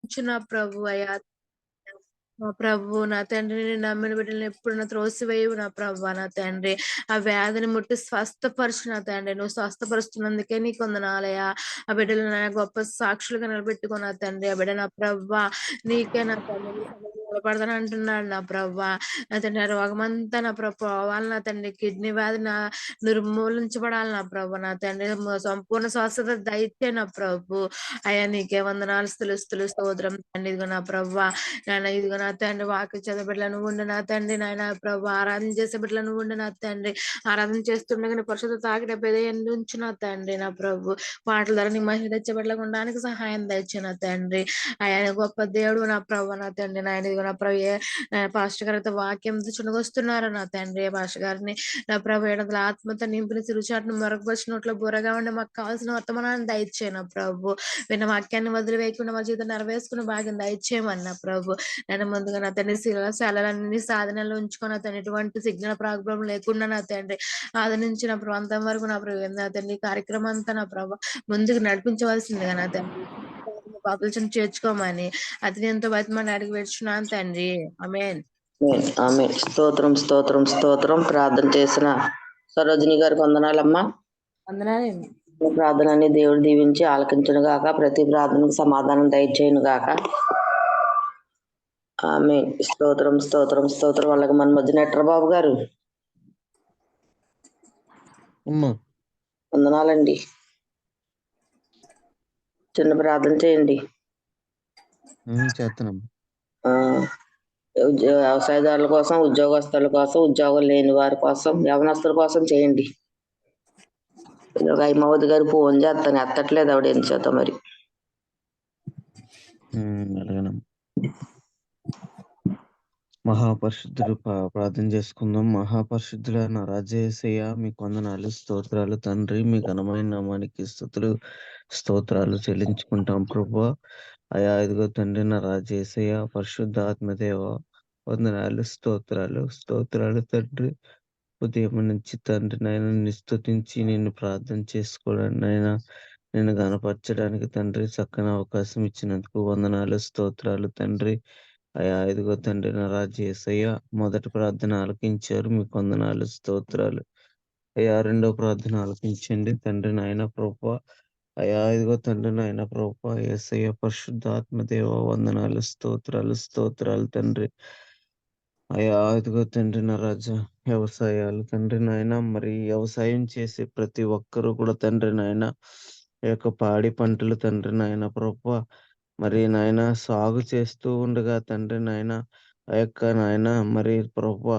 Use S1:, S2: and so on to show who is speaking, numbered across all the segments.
S1: ఉంచు నా ప్రభువయ్యా. మా ప్రభువు నా తండ్రి, నేను నమ్మిన బిడ్డలను ఎప్పుడు నా త్రోసివేయవు నా ప్రభువా నా తండ్రి. ఆ వ్యాధిని ముట్టి స్వస్థపరచు నా తండ్రి. నువ్వు స్వస్థపరుస్తున్నందుకే నీకు వందనాలయ్యా. ఆ బిడ్డలను నా గొప్ప సాక్షులుగా నిలబెట్టుకో నా తండ్రి. ఆ బిడ్డ నా ప్రభువా నీకే నా తండ్రి, నీ సన్నిధిలో నిలబడతాను అంటున్నాడు నా ప్రభువా. నా తండ్రి ఆ రోగమంతా నా ప్రభు పోవాలి నా తండ్రి. కిడ్నీ వ్యాధి నిర్మూలించబడాలి నా ప్రభు నా తండ్రి. సంపూర్ణ స్వస్థత దయచే నా ప్రభు. అయ్యా నీకే వందనాలు స్తుతులు స్తోత్రం తండ్రి. ఇదిగో నా ప్రభువా నాయన, ఇదిగో నా తండ్రి వాక్య చదివే బిడ్డలను ఉండు నా తండ్రి. నాయన ప్రభు ఆరాధన చేసే బిడ్డలను ఉండు నా తండ్రి. ఆరాధన చేస్తుండగానే పరిశుద్ధ తాకిట ఉంచు నా తండ్రి. నా ప్రభు పాటల ద్వారా నీ మహిళ తెచ్చే బిడ్డలకు ఉండడానికి సహాయం తెచ్చు నా తండ్రి. ఆయన గొప్ప దేవుడు నా ప్రభు నా తండ్రి. నాయన ఇదిగో నా ప్రభు పాస్టర్ గారితో వాక్యం చునగొస్తున్నారు నా తండ్రి. పాస్టర్ గారిని నా ప్రభు ఏడంతల ఆత్మతో నింపిన సిరుచాటును మరొకపరిచినట్లు బుర్రగా ఉండి మాకు కావాల్సిన వర్తమానాన్ని దయచే నా ప్రభు. విన్న వాక్యాన్ని వదిలివేయకుండా మా జీవితం నెరవేర్చుకున్న భాగ్యం దయచేయమని నా ప్రభు. నేను ముందుగా నా తండ్రి శాలలన్నీ సాధనలో ఉంచుకొని నా తండ్రి ఎటువంటి సిగ్నల్ ప్రాబ్లం లేకుండా నా తండ్రి ఆదరించిన ప్రాంతం వరకు నా ప్రభు నా తండ్రి ఈ కార్యక్రమం అంతా నా ప్రభు ముందుకు నడిపించవలసిందిగా నా తండ్రి పాపులను చేర్చుకోమని అతి ఎంతో బతిమని అడిగి పెట్టుచున్నాను తండ్రి. ఆమేన్.
S2: ఆమె స్తోత్రం స్తోత్రం స్తోత్రం. ప్రార్థన చేసిన సరోజిని గారికి వందనాలమ్మా.
S1: వందనాలండి.
S2: ప్రార్థనని దేవుడు దీవించి ఆలకించును గాక. ప్రతి ప్రార్థనకు సమాధానం దయచేయును గాక. ఆమె స్తోత్రం స్తోత్రం స్తోత్రం. వాళ్ళకి మన మధ్య నెట్రబాబు గారు వందనాలండి. చిన్న ప్రార్థన చేయండి. వ్యవసాయదారుల కోసం, ఉద్యోగస్తుల కోసం, ఉద్యోగం లేని వారి కోసం, యవనస్తుల కోసం చేయండి. హైమావతి గారు ఫోన్ చేస్తాను, ఎత్తట్లేదు ఆవిడ ఏం చేత మరి.
S3: మహాపరిశుద్ధుడు ప్రార్థన చేసుకుందాం. మహాపరిశుద్ధుడ నా రాజేశయ్య మీకు వందనాలు స్తోత్రాలు తండ్రి. మీ ఘనమైన నామానికి స్తుతులు స్తోత్రాలు చెల్లించుకుంటాం ప్రభువా. అయా ఇదిగో తండ్రి నా రాజేశయ్య పరిశుద్ధ ఆత్మదేవ వందనాలు స్తోత్రాలు స్తోత్రాలు తండ్రి. ఉదయం నుంచి తండ్రి నాయన నిన్ను స్తుతించి నిన్ను ప్రార్థన చేసుకోవడానికి నాయన నిన్ను గణపరచడానికి తండ్రి చక్కని అవకాశం ఇచ్చినందుకు వందనాలు స్తోత్రాలు తండ్రి. అయా ఇదిగో తండ్రి నా రాజు యేసయ్య మొదటి ప్రార్థన ఆలకించారు, మీకు వందనాలు స్తోత్రాలు. అయా రెండో ప్రార్థన ఆలకించండి తండ్రి నాయన ప్రభువా. అయా ఇదిగో తండ్రి నాయన ప్రభువా యేసయ్య పరిశుద్ధాత్మ దేవ వందనాలు స్తోత్రాలు స్తోత్రాలు తండ్రి. అయా ఇదిగో తండ్రి నా రాజా వ్యవసాయాలు తండ్రి నాయన మరి వ్యవసాయం చేసే ప్రతి ఒక్కరూ కూడా తండ్రి నాయన ఈ యొక్క పాడి పంటలు తండ్రి నాయన ప్రభువా మరి నాయన సాగు చేస్తూ ఉండగా తండ్రి నాయన ఆ యొక్క నాయన మరి ప్రభువా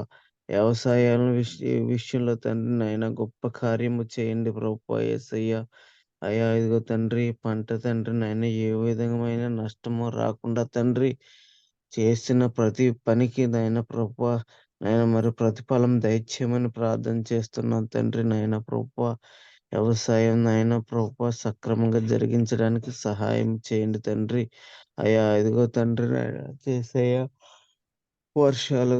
S3: వ్యవసాయాల విషయంలో తండ్రి నాయన గొప్ప కార్యము చేయండి ప్రభువా యేసయ్య. అయ్యా ఇదిగో తండ్రి పంట తండ్రి నాయన ఏ విధమైన నష్టము రాకుండా తండ్రి చేసిన ప్రతి పనికి నాయన ప్రభువా నాయన మరి ప్రతిఫలం దయచేయమని ప్రార్థన చేస్తున్నాం తండ్రి నాయన ప్రభువా. వ్యవసాయం నాయన ప్రభువా సక్రమంగా జరిగించడానికి సహాయం చేయండి తండ్రి. అయ్యా ఇదిగో తండ్రి నాయన చేసయ్య వర్షాలు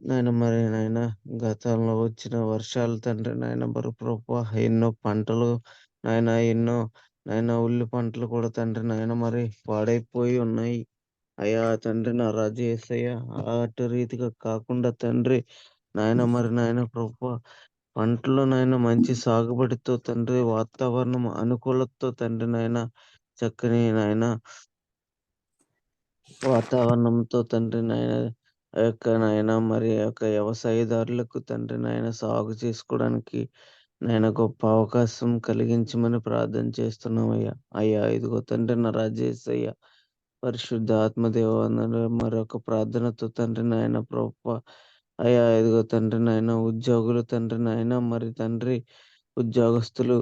S3: నాయన మరి నాయన గతంలో వచ్చిన వర్షాలు తండ్రి నాయన మరి ప్రభువా ఎన్నో పంటలు నాయన ఎన్నో నాయన ఉల్లి పంటలు కూడా తండ్రి నాయన మరి పాడైపోయి ఉన్నాయి. అయ్యా తండ్రి నా రాజు యేసయ్య అటు రీతిగా కాకుండా తండ్రి నాయన మరి నాయన ప్రభువా పంటలో నాయన మంచి సాగుబడితో తండ్రి వాతావరణం అనుకూలతతో తండ్రి నాయన చక్కని నాయన వాతావరణంతో తండ్రి నాయన ఆ యొక్క నాయన మరి ఆ యొక్క వ్యవసాయదారులకు తండ్రి నాయన సాగు చేసుకోవడానికి నాయన గొప్ప అవకాశం కలిగించమని ప్రార్థన చేస్తున్నామయ్యా. అయ్యా ఇదిగో తండ్రి నా రాజేశయ్య పరిశుద్ధ ఆత్మదేవ మరొక ప్రార్థనతో తండ్రి నాయన ప్రభువా. అయ్యా ఇదిగో తండ్రి నాయన ఉద్యోగులు తండ్రి నాయన మరి తండ్రి ఉద్యోగస్తులు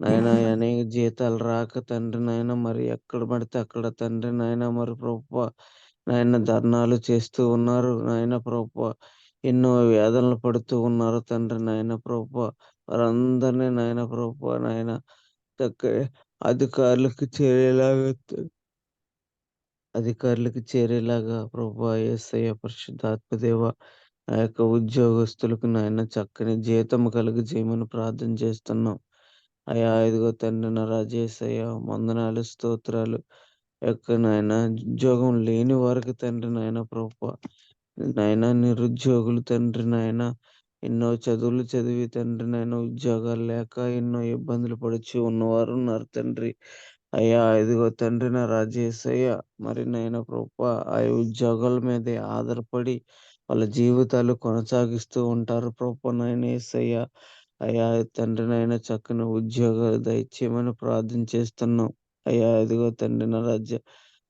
S3: నాయన అనేక జీతాలు రాక తండ్రి నాయన మరి ఎక్కడ పడితే అక్కడ తండ్రి నాయన మరి ప్రభువా నాయన ధర్నాలు చేస్తూ ఉన్నారు నాయన ప్రభువా. ఎన్నో వేదనలు పడుతూ ఉన్నారు తండ్రి నాయన ప్రభువా. వారందరినీ నాయన ప్రభువా నాయన చక్కగా అధికారులకు చేరేలాగా ప్రభువా యేసయ్య పరిశుద్ధాత్మదేవ ఆ యొక్క ఉద్యోగస్తులకు నాయన చక్కని జీతం కలుగజేయమని ప్రార్థన చేస్తున్నాం. అయ్యా ఇదిగో తండ్రి నా రాజు యేసయ్య వందనాలు స్తోత్రాలు. నాయన ఉద్యోగం లేని వారికి తండ్రి నాయన ప్రభా, నాయన నిరుద్యోగులు తండ్రి నాయన ఎన్నో చదువులు చదివి తండ్రి నాయన ఉద్యోగాలు లేక ఎన్నో ఇబ్బందులు పడుచు ఉన్నవారు ఉన్నారు తండ్రి. అయ్యా ఇదిగో తండ్రి నా రాజేశయ్య, మరి నాయన ప్రభా ఆ ఉద్యోగాల మీదే ఆధారపడి వాళ్ళ జీవితాలు కొనసాగిస్తూ ఉంటారు ప్రభా నాయన యేసయ్య. అయ్యా తండ్రి నాయన చక్కని ఉద్యోగాలు దయచేయమని ప్రార్థన చేస్తున్నాం. అయ్యా ఇదిగో తండ్రి నా రాజ్య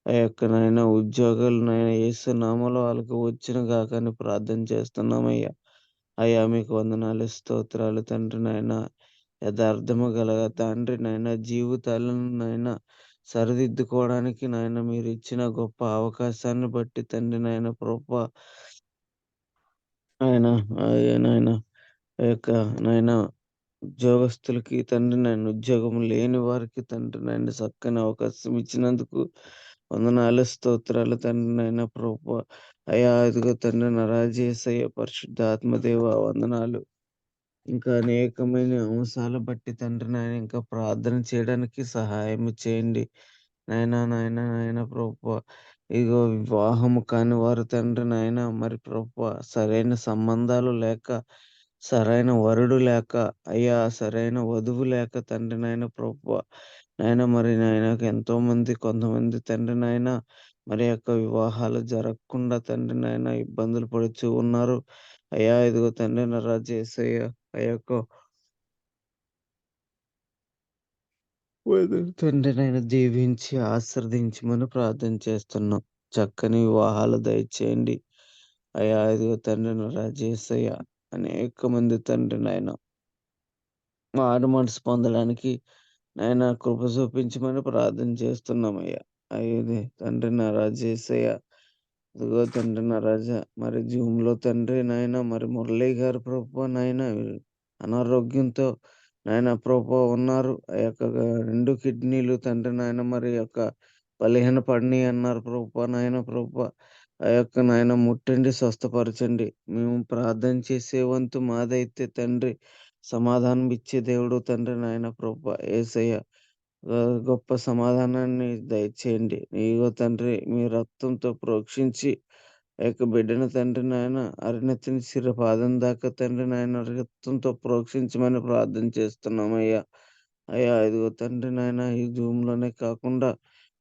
S3: ఆ యొక్క నాయన ఉద్యోగాలు నాయన యేసు నామములో వాళ్ళకి వచ్చిన గాక అని ప్రార్థన చేస్తున్నామయ్యా. అయ్యా మీకు వందనాలు స్తోత్రాలు తండ్రి నాయన. యథార్థము గల తండ్రి నాయన జీవితాలను నాయన సరిదిద్దుకోవడానికి నాయన మీరు ఇచ్చిన గొప్ప అవకాశాన్ని బట్టి తండ్రి నాయన ప్రభా ఆయన నాయన ఆ యొక్క నాయన ఉద్యోగస్తులకి తండ్రి నాయన ఉద్యోగం లేని వారికి తండ్రి నాయన చక్కని అవకాశం ఇచ్చినందుకు వందనాలు స్తోత్రాలు తండ్రి నాయన ప్రభా. అయ్యా ఇదిగో తండ్రి నా రాజేశయ్య పరిశుద్ధ ఆత్మదేవ వందనాలు. ఇంకా అనేకమైన అంశాలు బట్టి తండ్రి నాయన ఇంకా ప్రార్థన చేయడానికి సహాయం చేయండి నాయన ప్రభా. ఇగో వివాహము కాని వారు తండ్రి నాయన మరి ప్రభా సరైన సంబంధాలు లేక, సరైన వరుడు లేక, అయ్యా సరైన వధువు లేక తండ్రి నాయన ప్రభా నాయన మరి నాయనకు ఎంతో మంది కొంతమంది తండ్రి నాయన మరి యొక్క వివాహాలు జరగకుండా తండ్రి నాయన ఇబ్బందులు పడుచు ఉన్నారు. అయ్యా ఇదిగో తండ్రి నా రాజేశయ్య ఆ యొక్క తండ్రి నాయన దీవించి ఆశీర్వదించమని ప్రార్థన చేస్తున్నాం. చక్కని వివాహాలు దయచేయండి. అయ్యా ఇదిగో తండ్రి నా రాజేశయ్య అనేక మంది తండ్రి నాయన మారు మనసు పొందడానికి నాయన కృప చూపించమని ప్రార్థన చేస్తున్నామయ్యా. అయ్యే తండ్రి నా రాజేశయ్య ఇదిగో తండ్రి నా రాజా మరి జూమ్ లో తండ్రి నాయన మరి మురళీ గారు ప్రభు నాయన అనారోగ్యంతో నాయన ప్రభు ఉన్నారు. ఆ యొక్క 2 కిడ్నీలు తండ్రి నాయన మరి యొక్క బలహీన పడినాయి అన్నారు ప్రభు నాయన ప్రభు. ఆ యొక్క నాయన ముట్టండి, స్వస్థపరచండి. మేము ప్రార్థన చేసే వంతు మాదైతే తండ్రి సమాధానం ఇచ్చే దేవుడు తండ్రి నాయన ప్రభు యేసయ్య. గొప్ప సమాధానాన్ని దయచేయండి. ఇగో తండ్రి మీ రక్తంతో ప్రోక్షించి ఆ యొక్క బిడ్డను తండ్రి నాయన అరినెత్తిన సిర పాదం దాకా తండ్రి నాయన రక్తంతో ప్రోక్షించమని ప్రార్థన చేస్తున్నామయ్యా. అయ్యా ఇదిగో తండ్రి నాయన ఈ జూమ్ లోనే కాకుండా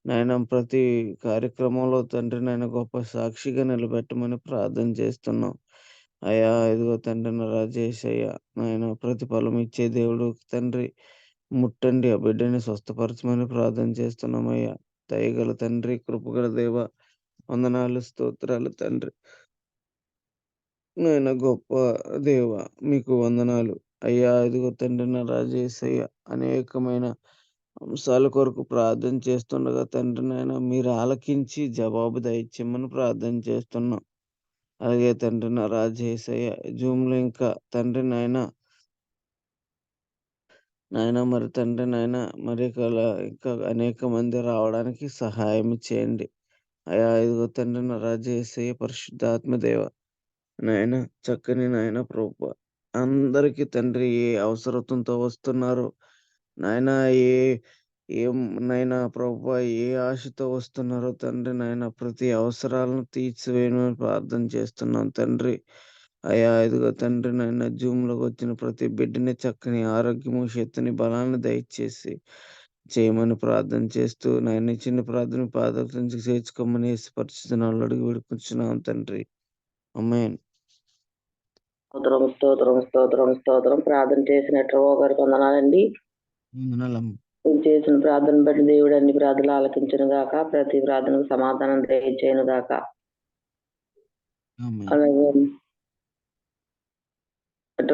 S3: నాయన ప్రతి కార్యక్రమంలో తండ్రి నాయన గొప్ప సాక్షిగా నిలబెట్టమని ప్రార్థన చేస్తున్నాం. అయ్యా ఇదిగో తండ్రి నా రాజేశయ్య నాయన ప్రతిఫలం ఇచ్చే దేవుడు తండ్రి ముట్టండి, ఆ బిడ్డని స్వస్థపరచమని ప్రార్థన చేస్తున్నామయ్యా. దయగల తండ్రి, కృపగల దేవ వందనాలు స్తోత్రాలు తండ్రి నాయన గొప్ప దేవ మీకు వందనాలు. అయ్యా ఇదిగో తండ్రి నా రాజేశయ్య అనేకమైన అంశాల కొరకు ప్రార్థన చేస్తుండగా తండ్రి నాయన మీరు ఆలకించి జవాబు దయచేయమని ప్రార్థన చేస్తున్నాం. అలాగే తండ్రి నా రాజేశయ్య జూమ్ లో ఇంకా తండ్రి నాయన మరి తండ్రి నాయన మరి ఇంకా అనేక మంది రావడానికి సహాయం చేయండి. అయ్యా ఇదిగో తండ్రి నా రాజేశయ్య పరిశుద్ధాత్మ దేవ నాయన చక్కని నాయన ప్రభు అందరికి తండ్రి ఏ అవసరతంతో వస్తున్నారు నాయన ఏం నైనా ప్రభు ఏ ఆశతో వస్తున్నారో తండ్రి నాయన ప్రతి అవసరాలను తీర్చివేయమని ప్రార్థన చేస్తున్నాం తండ్రి. అయ్యా ఇదిగో తండ్రి నాయన జూమ్ లోకి వచ్చిన ప్రతి బిడ్డని చక్కని ఆరోగ్యము, శక్తిని, బలాన్ని దయచేసి చేయమని ప్రార్థన చేస్తూ నాయన చిన్న ప్రార్థన పాదం చేర్చుకోమని పరిస్థితులు అడిగి వేడుకుంటున్నాం తండ్రి. ఆమేన్.
S2: స్తోత్రం స్తోత్రం స్తోత్రం స్తోత్రం. ప్రార్థన చేసినట్టు గారికి వందనాలండి.
S3: వందనాలమ్మ.
S2: మీరు చేసిన ప్రార్థన బట్టి దేవుడు అన్ని ప్రార్థనలు ఆలకించును గాక, ప్రతి ప్రార్థనకు సమాధానం దయచేయను గాక.
S3: ఆమేన్.
S2: అలాగే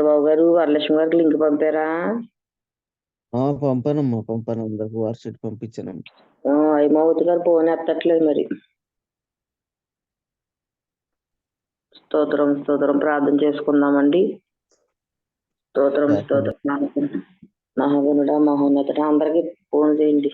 S2: బాబు గారు వరలక్ష్మి గారికి లింక్ పంపారా?
S3: పంపాను అందరికి వాట్సాప్ పంపించాను.
S2: అయిమవతి గారు ఫోన్ ఎత్తట్లేదు మరి. స్తోత్రం స్తోత్రం. ప్రార్థన చేసుకుందామండి. స్తోత్రం స్తోత్రం. మహాగుణుడ మహోన్నతుడ అందరికి ఫోన్ చేయండి.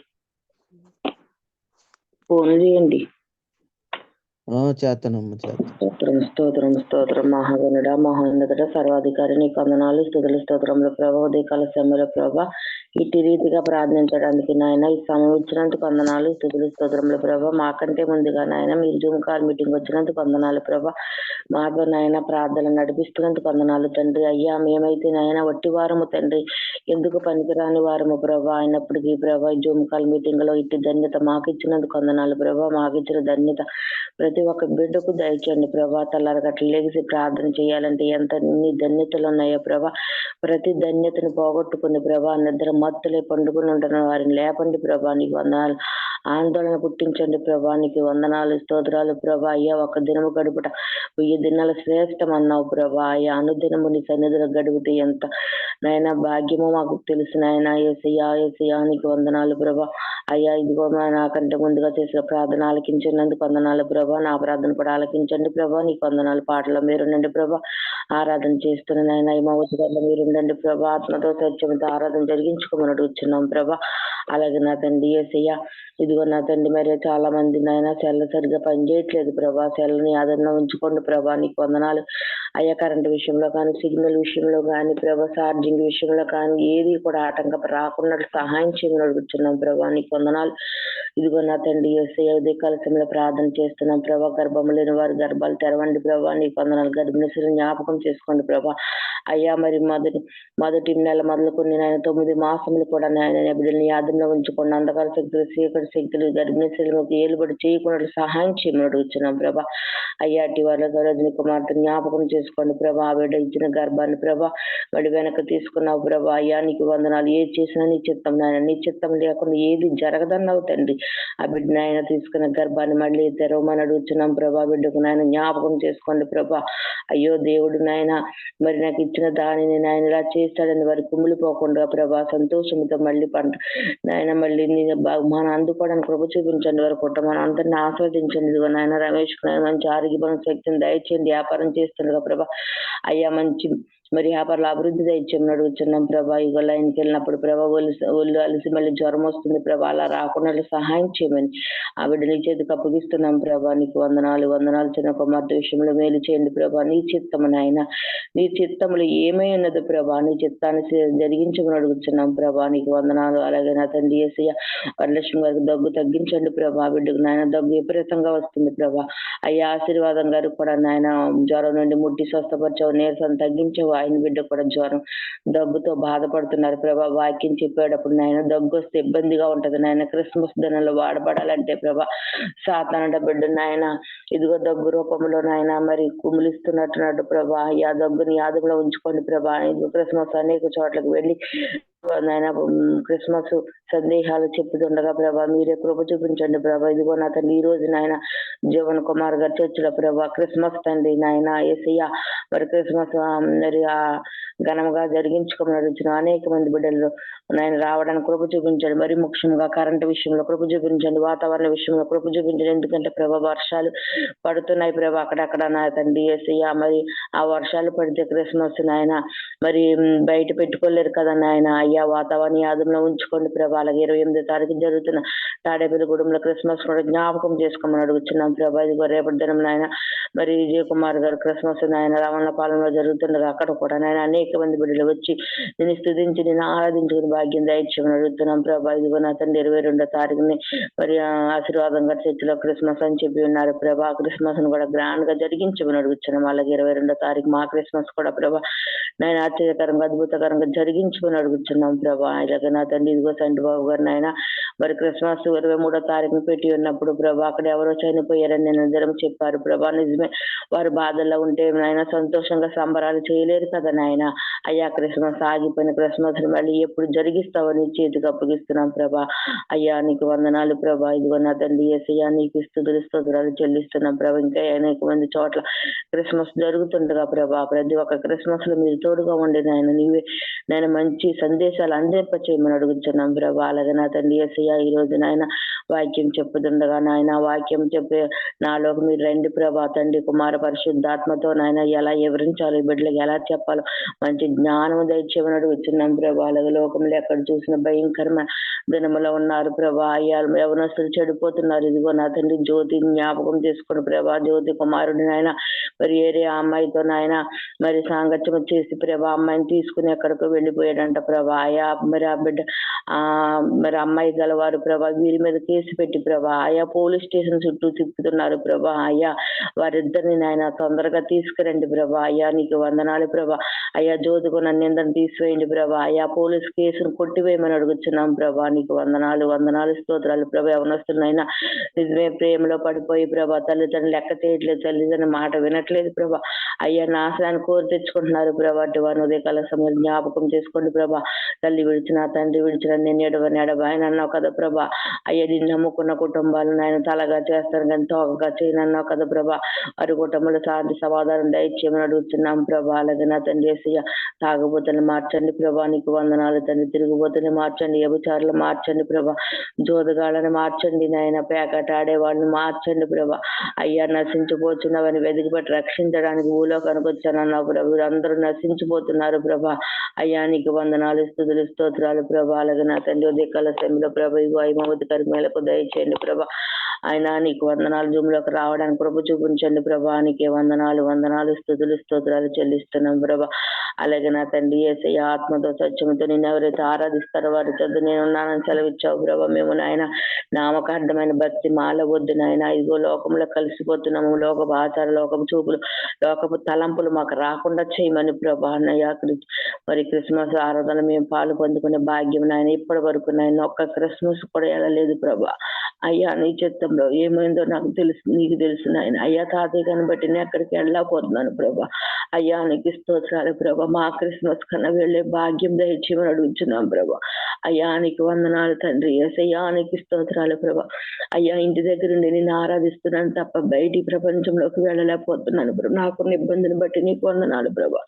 S3: చేస్తానమ్మా, చేస్తాను.
S2: స్తోత్రం స్తోత్రం స్తోత్రం. మహాగణుడ మహోన్నతుడ సర్వాధికారి నీకు వందనాలు స్తుతులు స్తోత్రంలో ప్రభా ఉదయకాల సమయంలో ప్రభా ఇటు రీతిగా ప్రార్థించడానికి నాయన ఈ సమయం ఇచ్చినందుకు వందనాలు స్తుతులు స్తోత్రంలో ప్రభా మాకంటే ముందుగా నాయన మీరు జూమ్ కాల్ మీటింగ్ వచ్చినందుకు వందనాలు ప్రభా మాతో నాయన ప్రార్థన నడిపిస్తున్నందుకు వందనాలు తండ్రి. అయ్యా మేమైతే నాయన వట్టి వారము తండ్రి, ఎందుకు పనికిరాని వారము ప్రభా అయినప్పటికీ ప్రభా జూమ్ కాల్ మీటింగ్ లో ఇట్టి ధన్యత మాకు ఇచ్చినందుకు వందనాలు ప్రభా. మాకు ఇచ్చిన ధన్యత ప్రతి ఒక్క బిడ్డకు దయచేయండి ప్రభా. తెల్లారగట్ల లేచి ప్రార్థన చేయాలంటే ఎంత నీ ధన్యతలు ఉన్నాయో ప్రభా. ప్రతి ధన్యతను పోగొట్టుకుని ప్రభా నిద్ర మత్తులే పండుకుని ఉంటున్న వారిని లేపండి ప్రభా. నీకు వందనాలు. ఆందోళన పుట్టించండి ప్రభా. నీకు వందనాలు స్తోత్రాలు ప్రభా. అయ్యా ఒక దినము గడుపుట 1000 దినాలు శ్రేష్టం అన్నావు ప్రభా. అయ్యా అనుదినము నీ సన్నిధిలో గడిపితే ఎంత నాయన భాగ్యమో మాకు తెలుసు నాయన. ఏసయ్యా ఏసయ్యా నీకు వందనాలు ప్రభా. అయ్యా ఇదిగో నాకంటే ముందుగా చేసిన ప్రార్థన ఆలకించినందుకు వందనాలు ప్రభా. నా ప్రార్థన కూడా ఆలకించండి ప్రభా. నీకు వందనాలు. పాటలో మీరుండండి ప్రభా. ఆరాధన చేస్తున్న నాయన ఈ మౌతుగారిలో మీరుండండి ప్రభా. ఆత్మతో సత్యంతో ఆరాధన జరిగించుకోమని అడుగుతున్నాం ప్రభా. అలాగే నా తండ్రి ఏసయ్యా ఇదిగో నా తండ్రి మరి చాలా మంది నాయన సెల్ సరిగ్గా పనిచేయట్లేదు ప్రభా. సెల్ని ఆదరణ ఉంచుకోండి ప్రభా. నీకు వందనాలు. అయ్యా కరెంట్ విషయంలో కానీ సిగ్నల్ విషయంలో కానీ ప్రభా ఛార్జింగ్ విషయంలో కానీ ఏది కూడా ఆటంకం రాకుండా సహాయం చేయమని అడుగుతున్నాం ప్రభా. నీకు వందనాలు. ఇదిగో నా తండ్రి ఏసయ్య ఉదయకాల సమయంలో ప్రార్థన చేస్తున్నాం ప్రభా. గర్భం లేని వారి గర్భాలు తెరవండి ప్రభా. నీకు వందనాలు. గర్భిణీశ్వరుని జ్ఞాపకం చేసుకోండి ప్రభా. అయ్యా మరి మొదటి నెల మొదలుకొని నాయన 9 మాసములు కూడా నాయన బిడ్డల్ని యాదంలో ఉంచుకోండి. అంధకార శక్తులు చీకటి శక్తులు గర్భిణీశ్వరులకు ఏలుబడి చేయకుండా సహాయం చేయమని అడుగుతున్నాం ప్రభా. అయ్యా అట్టి వాళ్ళ రజని కుమార్తె జ్ఞాపకం చేసుకోండి ప్రభా. ఆ బిడ్డ ఇచ్చిన గర్భాన్ని ప్రభా మరి వెనక తీసుకున్నావు ప్రభా. అయ్యా నీకు వందనాలు. ఏది చేసినా నీ చిత్తం నాయన. నీ చిత్తం లేకుండా ఏది జరగదన్నావు తండ్రి. ఆ బిడ్డ నాయన తీసుకున్న గర్భాన్ని మళ్ళీ తెరవమని అడుగుతున్నాం ప్రభా. బిడ్డకు నాయన జ్ఞాపకం చేసుకోండి ప్రభా. అయ్యో దేవుడు నాయన మరి నాకు ఇచ్చిన దానిని నాయన ఇలా చేస్తాడని వారి కుమిలిపోకుండా ప్రభా సంతోషంతో మళ్ళీ పంట నాయన మళ్ళీ బహుమానం అందుకోవడానికి కృప చూపించండి. వారి కుటుంబాన్ని అందరినీ ఆస్వాదించండి. ఇదిగో నాయన రమేష్ మంచి ఆరోగ్యపరం శక్తిని దయచేయండి. వ్యాపారం చేస్తుండగా ప్రభా. అయ్యా మంచి మరి వ్యాపారాలు అభివృద్ధి దయచేయమని అడుగుతున్నాం ప్రభా. ఇగో లైన్కి వెళ్ళినప్పుడు ప్రభా ఒళ్ళు అలసి మళ్ళీ జ్వరం వస్తుంది ప్రభా. అలా రాకుండా సహాయం చేయమని ఆ బిడ్డ నీ చేతికి అప్పగిస్తున్నాం ప్రభా. నీకు వందనాలు వందనాలు. చిన్న కుమార్తె విషయంలో మేలు చేయండి ప్రభా. నీ చిత్తము నాయన. నీ చిత్తములు ఏమై ఉన్నది ప్రభా. నీ చిత్తాన్ని జరిగించమని అడుగుతున్నాం ప్రభా. నీకు వందనాలు. అలాగే నా తండ్రి ఏసయ్య వరలక్ష్మి గారికి దగ్గు తగ్గించండి ప్రభా. బిడ్డకు నాయన దగ్గు విపరీతంగా వస్తుంది ప్రభా. అయ్యా ఆశీర్వాదం గారు కూడా నాయన జ్వరం నుండి ముట్టి స్వస్థపరచవు, నీరసం తగ్గించవు. ఆయన బిడ్డ కూడా జ్వరం దగ్గుతో బాధపడుతున్నారు ప్రభా. వాక్యం చెప్పేటప్పుడు నాయన దగ్గు వస్తే ఇబ్బందిగా ఉంటది నాయన. క్రిస్మస్ దినంలో వాడబడాలంటే ప్రభా సాతానుడ బిడ్డ నాయన ఇదిగో దగ్గు రూపంలో నాయన మరి కుమిలిస్తున్నట్టున్నట్టు ప్రభా. ఆ దగ్గుని యాదంలో ఉంచుకోండి ప్రభా. ఇదిగో క్రిస్మస్ అనేక చోట్లకు వెళ్ళి నాయన క్రిస్మస్ సందేహాలు చెప్పుతుండగా ప్రభా మీరే కృప చూపించండి ప్రభా. ఇదిగో నా తండ్రి ఈ రోజు నాయన జీవన్ కుమార్ గారి చర్చిలో ప్రభా క్రిస్మస్ తండ్రి నాయన ఏసయ్య మరి క్రిస్మస్ మరి ఆ ఘనంగా జరిగించుకోమని అడుగుతున్న అనేక మంది బిడ్డలు నాయన రావడానికి కృప చూపించండి. మరి ముఖ్యంగా కరెంటు విషయంలో కృప చూపించండి. వాతావరణ విషయంలో కృప చూపించండి. ఎందుకంటే ప్రభా వర్షాలు పడుతున్నాయి ప్రభా అక్కడక్కడ నా తండ్రి ఏసయ్య. మరి ఆ వర్షాలు పడితే క్రిస్మస్ నాయన మరి బయట పెట్టుకోలేరు కదా నాయన. అయ్యా వాతావరణ యాదంలో ఉంచుకోండి ప్రభా. అలాగే 28వ తారీఖు జరుగుతున్న తాడేపల్లిగూడెంలో క్రిస్మస్ కూడా జ్ఞాపకం చేసుకోమని అడుగుతున్నాం ప్రభా. ఇదిగో రేపటి దినం నాయన మరి విజయ్ కుమార్ గారు క్రిస్మస్ నాయన రావణపాలెంలో జరుగుతుండగా అక్కడ కూడా నాయన అనేక మంది బిడ్డలు వచ్చి నేను స్తుతించి నేను ఆరాధించుకుని భాగ్యం దయచేయమని అడుగుతున్నాం ప్రభా. ఇదిగో నా తండ్రి 22వ తారీఖుని మరి ఆశీర్వాదంగా చర్చిలో క్రిస్మస్ అని చెప్పి ఉన్నారు ప్రభా. క్రిస్మస్ ను కూడా గ్రాండ్ గా జరిగించమని అడుగుతున్నాం. అలాగే 22వ తారీఖు మా క్రిస్మస్ కూడా ప్రభా నేను ఆశ్చర్యకరంగా అద్భుతకరంగా జరిగించుకుని అడుగుతున్నాం ప్రభా. ఇలాగ నా తండ్రి ఇదిగో సంటి బాబు గారు నాయన మరి క్రిస్మస్ 23వ తారీఖున పెట్టి ఉన్నప్పుడు ప్రభా అక్కడ ఎవరో చనిపోయారని నేను అందరం చెప్పారు ప్రభా. నిజమే వారు బాధల్లో ఉంటే నాయన సంతోషంగా సంబరాలు చేయలేరు కదా నాయన. అయ్యా క్రిస్మస్ ఆగిపోయిన క్రిస్మస్ మళ్ళీ ఎప్పుడు జరిగిస్తావని చేతికి అప్పగిస్తున్నాం ప్రభా. అయ్యా నీకు వందనాలు ప్రభా. ఇదిగో నా తండ్రి యేసయ్యా నీకు స్తుతులు చెల్లిస్తున్నాం ప్రభా. ఇంకా అనేక మంది చోట్ల క్రిస్మస్ జరుగుతుండగా ప్రభా ప్రతి ఒక్క క్రిస్మస్ లో మీరు తోడుగా ఉండి నీవే నేను మంచి సందేశాలు అందింప చేయమని అడుగుతున్నాం ప్రభా. అలాగే నా తండ్రి యేసయ్య ఈ రోజు నాయన వాక్యం చెప్పుతుండగా నాయన వాక్యం చెప్పే నాలోకి మీరు రండి ప్రభా. తండ్రి కుమార పరిశుద్ధాత్మతో నాయన ఎలా వివరించాలి, బిడ్డలకు ఎలా చెప్పాలో మంచి జ్ఞానం దయచేయమని అడుగుతున్నాం ప్రభా. అలాగే లోకంలో ఎక్కడ చూసిన భయంకరమైన దినములో ఉన్నారు ప్రభా. అయ్యా యవనస్తులు చెడిపోతున్నారు. ఇదిగో నా తండ్రి జ్యోతి జ్ఞాపకం చేసుకుని ప్రభా. జ్యోతి కుమారుడు నాయన మరి ఏరే అమ్మాయితో నాయన మరి సాంగత్యం చేసి ప్రభా అమ్మాయిని తీసుకుని ఎక్కడికో వెళ్ళిపోయాడంట ప్రభా. ఆయా మరి ఆ బిడ్డ మరి అమ్మాయి గలవారు ప్రభా వీరి మీద కేసు పెట్టి ప్రభా ఆయా పోలీస్ స్టేషన్ చుట్టూ తిప్పుతున్నారు ప్రభా. అయ్యా వారిద్దరిని నాయన తొందరగా తీసుకురండి ప్రభా. అయ్యా నీకు వందనాలు ప్రభా. అయ్యా జ్యోతికు నన్ను తీసివేయండి ప్రభా. అయ్యా పోలీస్ కేసును కొట్టివేయమని అడుగుతున్నాం ప్రభా. నీకు వందనాలు స్తోత్రాలు ప్రభా. యవనస్తులైనా నిజమే ప్రేమలో పడిపోయి ప్రభా తల్లిదండ్రులు లెక్క చేయట్లేదు, తల్లిదండ్రుల మాట వినట్లేదు ప్రభా. అయ్యా నాశనాన్ని కోరి తెచ్చుకుంటున్నారు ప్రభా. అటు వారిని ఉదయకాల సమయం జ్ఞాపకం చేసుకోండి ప్రభా. తల్లి విడిచిన తండ్రి విడిచిన నేను ఎడబాయని అన్నావు కదా ప్రభా. అయ్యా నిన్ను నమ్ముకున్న కుటుంబాలను ఆయన తలగా చేస్తారు కానీ తోకగా చేయనన్నావు కదా ప్రభా. వారి కుటుంబంలో శాంతి సమాధానం దయచేయమని అడుగుతున్నాం ప్రభా. అలాగే నా తండ్రి యేసయ్య తాగుబోతుని మార్చండి ప్రభా. నీకు వందనాలు తండ్రి. తిరుగుబోతుని మార్చండి, వ్యభిచారులు మార్చండి ప్రభా. జోదగాళ్ళని మార్చండి నాయన, పేకాట ఆడే వాళ్ళని మార్చండి ప్రభా. అయ్యా నశించిపోతున్నవని వెతికిపెట్టి రక్షించడానికి భూలోకానికి వచ్చానన్నావు ప్రభు. అందరూ నశించిపోతున్నారు ప్రభా. అయ్యా నీకు వందనాలు స్తోత్రాలు ప్రభా. అలాగే నా తండ్రి ఉదయకాల సమయంలో ప్రభా ఇగో ఐమవతి గారి మేలకు దయచేయండి ప్రభా. ఆయన నీకు వందనాలు జూమ్లోకి రావడానికి ప్రభు చూపించండి ప్రభా. నీకే వందనాలు స్తోత్రాలు చెల్లిస్తున్నాం ప్రభా. అలాగే నా తండ్రి యేసయ్య ఆత్మతో సత్యముతో నేను ఎవరైతే ఆరాధిస్తారో వారి చదువు నేనున్నానని సెలవిచ్చావు ప్రభా. మేము నాయన నామకార్థమైన భక్తి మాల వద్దు నాయన. ఇదిగో లోకంలో కలిసిపోతున్నాము. లోకపు ఆచార లోకపు చూపులు లోకపు తలంపులు మాకు రాకుండా చేయమని ప్రభా. అన్నయ్య మరి క్రిస్మస్ ఆరాధన మేము పాలు పొందుకునే భాగ్యం నాయన ఇప్పటి వరకు నాయన ఒక్క క్రిస్మస్ కూడా వెళ్ళలేదు ప్రభా. అయ్యా నీ చిత్తంలో ఏమైందో నాకు తెలుసు, నీకు తెలుసు నాయన. అయ్యా తాతయ్య గారిని బట్టి నేను ఎక్కడికి వెళ్ళకపోతున్నాను ప్రభా. అయ్యా నీకు స్తోత్రాలు ప్రభా. మా క్రిస్మస్ కన్నా వెళ్ళే భాగ్యం దయచేయమని అడుగుతున్నాం ప్రభా. అయ్యా నీకు వందనాలు తండ్రి యేసయ్యా నీకు స్తోత్రాలు ప్రభా. అయ్యా ఇంటి దగ్గర ఉండి నేను ఆరాధిస్తున్నాను తప్ప బయటి ప్రపంచంలోకి వెళ్ళలేకపోతున్నాను ప్రభా. నాకున్న ఇబ్బందిని బట్టి నీకు వందనాలు ప్రభా.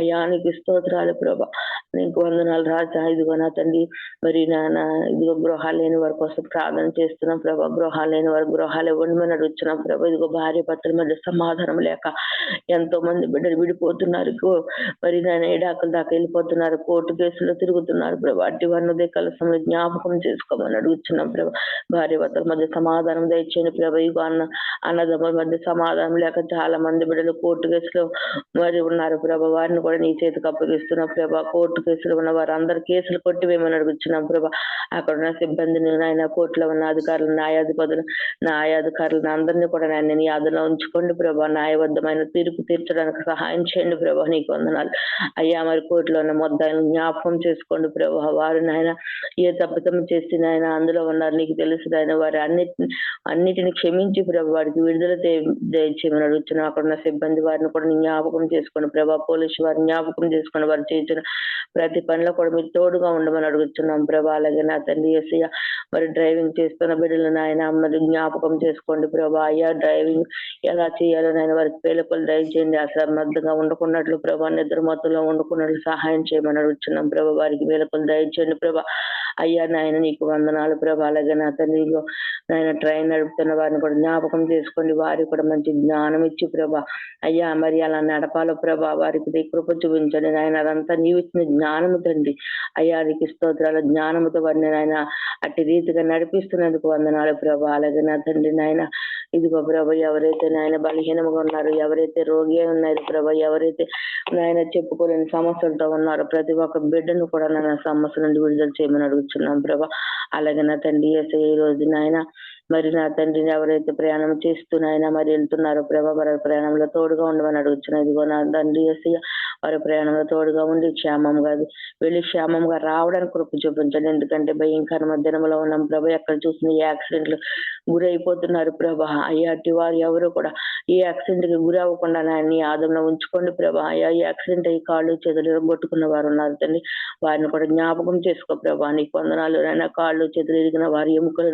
S2: అయ్యా నీకు స్తోత్రాలు ప్రభా. నీకు వందనాలు రాజా. ఇదిగో నా తండ్రి మరి నాన్న ఇదిగో గృహాలు లేని వారి కోసం ప్రార్థన చేస్తున్నాం ప్రభా. గృహాలు లేని వారు గృహాలు ఇవ్వండి అడుగుతున్నాం ప్రభా. ఇదిగో భార్య భర్తల మధ్య సమాధానం లేక ఎంతో మంది బిడ్డలు విడిపోతున్నారు. మరి నాయన ఏడాకుల దాకా వెళ్ళిపోతున్నారు, కోర్టు కేసులో తిరుగుతున్నారు ప్రభా. అట్టి వారిని ఉదయకాల సమయంలో జ్ఞాపకం చేసుకోమని అడుగుతున్నాం ప్రభా. భార్య భర్తల మధ్య సమాధానం దయచేయండి ప్రభా. ఇగో అన్నదమ్ముల మధ్య సమాధానం లేక చాలా మంది బిడ్డలు కోర్టు కేసులో మరి ఉన్నారు ప్రభా. వారిని కూడా నీ చేతికి అప్పగిస్తున్నాం ప్రభా. కోర్టు కేసులు ఉన్న వారు అందరు కేసులు కొట్టివేయమని అడుగుతున్నాం ప్రభా. అక్కడ ఉన్న సిబ్బందిని నాయన, కోర్టులో ఉన్న అధికారులు న్యాయాధికారులను అందరినీ కూడా నాయన నీ ఆదరణ ఉంచుకోండి ప్రభా. న్యాయబద్ధమైన తీర్పు తీర్చడానికి సహాయం చేయండి ప్రభా. నీకు వందనాలు అయ్యా. మరి కోర్టులో ఉన్న మొత్తాలను జ్ఞాపకం చేసుకోండి ప్రభా. వారు నాయన ఏ తప్పితం చేసి నాయన అందులో ఉన్నారు నీకు తెలుసు నాయన. వారి అన్నిటిని క్షమించి ప్రభా వారికి విడుదల దయచేయమని అడుగుతున్నాం. అక్కడ ఉన్న సిబ్బంది వారిని కూడా జ్ఞాపకం చేసుకోండి ప్రభా. పోలీసు వారిని జ్ఞాపకం చేసుకుని వారు చేసిన ప్రతి పనిలో కూడా మీరు తోడుగా ఉండమని అడుగుతున్నాం ప్రభా. అలాగే నా తండ్రి యేసయ్య మరి డ్రైవింగ్ చేస్తున్న బిడ్డలు నాయన మరి జ్ఞాపకం చేసుకోండి ప్రభా. అయ్యా డ్రైవింగ్ ఎలా చేయాలో నాయన వారికి పేలపలు దయచేయండి. అసమర్థంగా ఉండకున్నట్లు ప్రభా, నిద్ర మత్తులో ఉండకున్నట్లు సహాయం చేయమని అడుగుతున్నాం ప్రభా. వారికి పేలపలు దయచేయండి ప్రభా. అయ్యా నాయన నీకు వందనాలు ప్రభా. అలాగే నా తండ్రి నాయన ట్రైన్ నడుపుతున్న వారిని కూడా జ్ఞాపకం చేసుకోండి. వారికి కూడా మంచి జ్ఞానం ఇచ్చి ప్రభా అయ్యా మరి అలా నడపాలో ప్రభా. వారికి కృప చూపించండి నాయన. అదంతా నీవు ఇచ్చిన జ్ఞానము తండ్రి. అయ్యా నీకు స్తోత్రాల జ్ఞానముతో వారిని నాయన అట్టి రీతిగా నడిపిస్తున్నందుకు వందనాలు ప్రభా. అలాగే నా తండ్రి నాయన ఇదిగో ప్రభా ఎవరైతే నాయన బలహీనంగా ఉన్నారు, ఎవరైతే రోగి ఉన్నారు ప్రభా, ఎవరైతే నాయన చెప్పుకోలేని సమస్యలతో ఉన్నారు ప్రతి ఒక్క బిడ్డను కూడా నా సమస్య నుండి విడుదల చేయమని అడుగుతున్నాం ప్రభా. అలాగే నా తండ్రి యేసయ్య ఈ రోజు నాయన మరి నా తండ్రిని ఎవరైతే ప్రయాణం చేస్తున్నాయినా మరి వెళ్తున్నారో ప్రభా వారి ప్రయాణంలో తోడుగా ఉండమని అడుగుతున్నాను. ఇదిగో నా తండ్రి యేసయ్య వారి ప్రయాణంలో తోడుగా ఉండి క్షేమంగా వెళ్ళి క్షేమంగా రావడానికి కృప చూపించండి. ఎందుకంటే భయంకర మధ్యాహ్నంలో ఉన్నాం ప్రభా. ఎక్కడ చూసిన యాక్సిడెంట్లు గురైపోతున్నారు ప్రభా. అయ్యాటి వారు ఎవరు కూడా ఈ యాక్సిడెంట్ కి గురి అవ్వకుండా నాయన నీ ఆదంలో ఉంచుకోండి ప్రభా. అయ్యా ఈ యాక్సిడెంట్ అయ్యి కాళ్ళు చేతులు కొట్టుకున్న వారు ఉన్నారు తండ్రి, వారిని కూడా జ్ఞాపకం చేసుకో ప్రభా. నీకు వందనాలు నాయన. కాళ్ళు చేతులు ఎరిగిన వారి ఎముకలు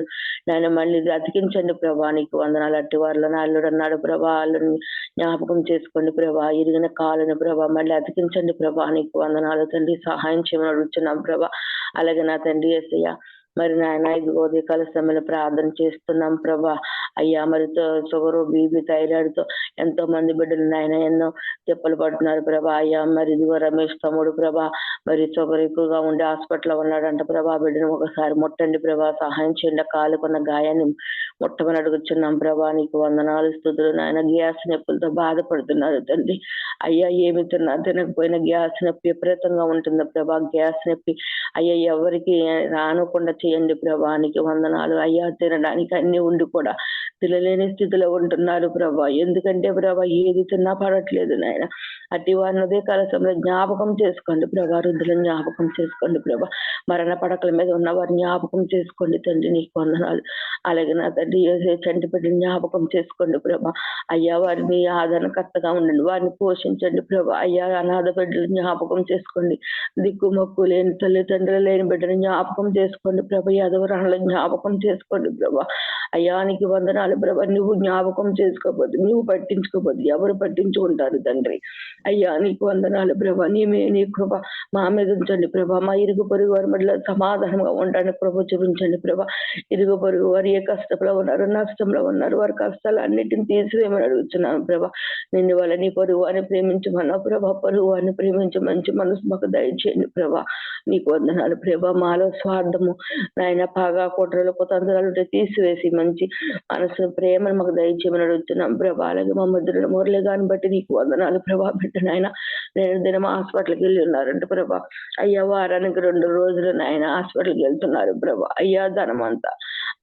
S2: నాయన మళ్ళీ అతికించండి ప్రభా. నీకు వందనాలు. అట్టి వారిలో అల్లుడు అన్నాడు ప్రభా, అల్లుడిని జ్ఞాపకం చేసుకోండి ప్రభా. ఇరిగిన కాళ్ళని ప్రభా మళ్ళీ అతికించండి ప్రభా. నీకు వందనాలు తండ్రి. సహాయం చేయమని అడుగుతున్నాం ప్రభా. అలాగే నా తండ్రి యేసయ్య మరి నాయన ఇదిగో ఉదయకాల సమయంలో ప్రార్థన చేస్తున్నాం ప్రభా. అయ్యా మరి షుగరు బీపీ థైరాయిడ్ తో ఎంతో మంది బిడ్డలు నాయన ఎన్నో తిప్పలు పడుతున్నారు ప్రభా. అయ్యా మరి ఇదిగో రమేష్ తమ్ముడు ప్రభా మరి షుగర్ ఎక్కువగా ఉండి హాస్పిటల్లో ఉన్నాడంట ప్రభా. బిడ్డను ఒకసారి ముట్టండి ప్రభా. సహాయం చేయండి. కాలుకున్న గాయాన్ని ముట్టమని అడుగుతున్నాం ప్రభా. నీకు వందనాలు స్తుతులు నాయన. గ్యాస్ నొప్పులతో బాధపడుతున్నారు తండ్రి. అయ్యా ఏమి తినకపోయినా గ్యాస్ నొప్పి విపరీతంగా ఉంటుంది ప్రభా. గ్యాస్ నొప్పి అయ్యా ఎవరికి రానుకుండా చేయండి ప్రభా. నీకు వందనాలు. అయ్యా తినడానికి అన్ని ఉండి కూడా తినలేని స్థితిలో ఉంటున్నారు ప్రభా. ఎందుకంటే ప్రభా ఏది తిన్నా పడట్లేదు నాయన. అట్టి వారిని ఉదయ కాల సమయంలో జ్ఞాపకం చేసుకోండి ప్రభా. వృద్ధులను జ్ఞాపకం చేసుకోండి ప్రభా. మరణ పడకల మీద ఉన్న వారిని జ్ఞాపకం చేసుకోండి తండ్రి. నీకు వందనాలు. అలాగే నా తండ్రి చంటి బిడ్డని జ్ఞాపకం చేసుకోండి ప్రభా. అయ్యా వారిని ఆదరణకర్తగా ఉండండి. వారిని పోషించండి ప్రభా. అయ్యా అనాథ బిడ్డలు జ్ఞాపకం చేసుకోండి. దిక్కు మొక్కు లేని తల్లిదండ్రులు లేని బిడ్డని జ్ఞాపకం చేసుకోండి ప్రభా. యాదవరాళ్ళ జ్ఞాపకం చేసుకోండి ప్రభా. అయ్యా నీకు వందనాలు ప్రభా. నువ్వు జ్ఞాపకం చేసుకోబోద్దు, నువ్వు పట్టించుకోబోద్దు, ఎవరు పట్టించుకుంటారు తండ్రి. అయ్యా నీకు వందనాలు ప్రభా. నీ కృప మా మీద ఉంచండి ప్రభా. మా ఇరుగు పొరుగు వారి మధ్యలో సమాధానంగా ఉండడానికి ప్రభా చూపించండి ప్రభా. ఇరుగు పొరుగు వారు ఏ కష్టంలో ఉన్నారు, నష్టంలో ఉన్నారు, వారి కష్టాలు అన్నిటిని తీసివేయమని అడుగుతున్నాను ప్రభా. నిన్ను వల్ల నీ పొరుగు వారిని ప్రేమించమన్నావు ప్రభా. పొరుగు వారిని ప్రేమించి మంచి మనసు మాకు దయచేయండి ప్రభా. నీకు వందనాలు ప్రభా. మాలో స్వార్థము నాయన పాగా కుట్రలు కుతంత్రాలు తీసివేసి మంచి మనసు ప్రేమను మాకు దయచేయమని అడుగుతున్నాం ప్రభా. అలాగే మా మధ్యలో మురళి గాని బట్టి నీకు వందనాలు ప్రభా. బిడ్డ నాయన నేను దినం హాస్పిటల్కి వెళ్ళి ఉన్నారంట ప్రభా. అయ్యా వారానికి 2 రోజులు నాయన హాస్పిటల్కి వెళ్తున్నారు ప్రభా. అయ్యా ధనం అంతా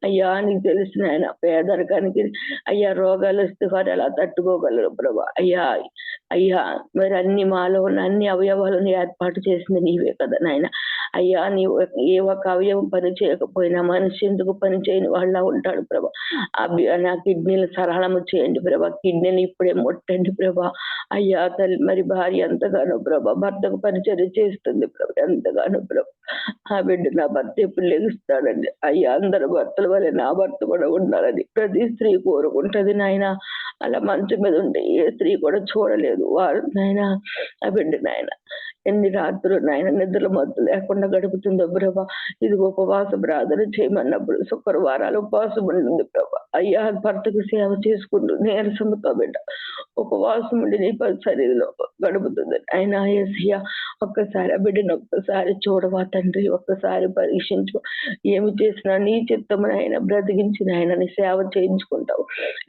S2: అయ్యా నీకు తెలిసిన ఆయన పేదరికానికి అయ్యా రోగాలు వస్తే వారు ఎలా తట్టుకోగలరు ప్రభా. అయ్యా మరి అన్ని మాలో ఉన్న అన్ని అవయవాలను ఏర్పాటు చేసింది నీవే కదా నాయన. అయ్యా నీవు ఏ ఒక అవయవం పని చేయకపోయినా మనిషి ఎందుకు పని చేయని వాళ్ళ ఉంటాడు ప్రభా. నా కిడ్నీలు సరళము చేయండి ప్రభా. కిడ్నీలు ఇప్పుడే ముట్టండి ప్రభా. అయ్యా తల్లి మరి భార్య ఎంతగానో ప్రభా భర్తకు పరిచర్య చేస్తుంది ప్రభా. ఎంతగానో ప్రభా. ఆ బిడ్డ నా భర్త ఎప్పుడు లెగుస్తాడండి. అయ్యా అందరు భర్తల వల్ల నా భర్త కూడా ఉండాలని ప్రతి స్త్రీ కోరుకుంటది నాయన. అలా మంచం మీద ఉంటే ఏ స్త్రీ కూడా చూడలేదు. వారు నాయన ఆ బిడ్డ నాయన ఎన్ని రాత్రులు నాయన నిద్రలు మత్తు లేకుండా గడుపుతుందో ప్రభా. ఇది ఉపవాస ప్రార్థన చేయమన్నప్పుడు శుక్రవారాలు ఉపవాసం ఉంటుంది ప్రభా. అయ్యా భర్తకు సేవ చేసుకుంటూ నీరసముతో బిడ్డ ఉపవాసం ఉండి నీ సన్నిధిలో గడుపుతుంది ఆయన. యేసయ్య ఒక్కసారి ఆ బిడ్డను ఒక్కసారి చూడవా తండ్రి. ఒక్కసారి పరీక్షించు. ఏమి చేసినా నీ చిత్తమును ఆయన బ్రతికించిన ఆయన నీ సేవ చేయించుకుంటావు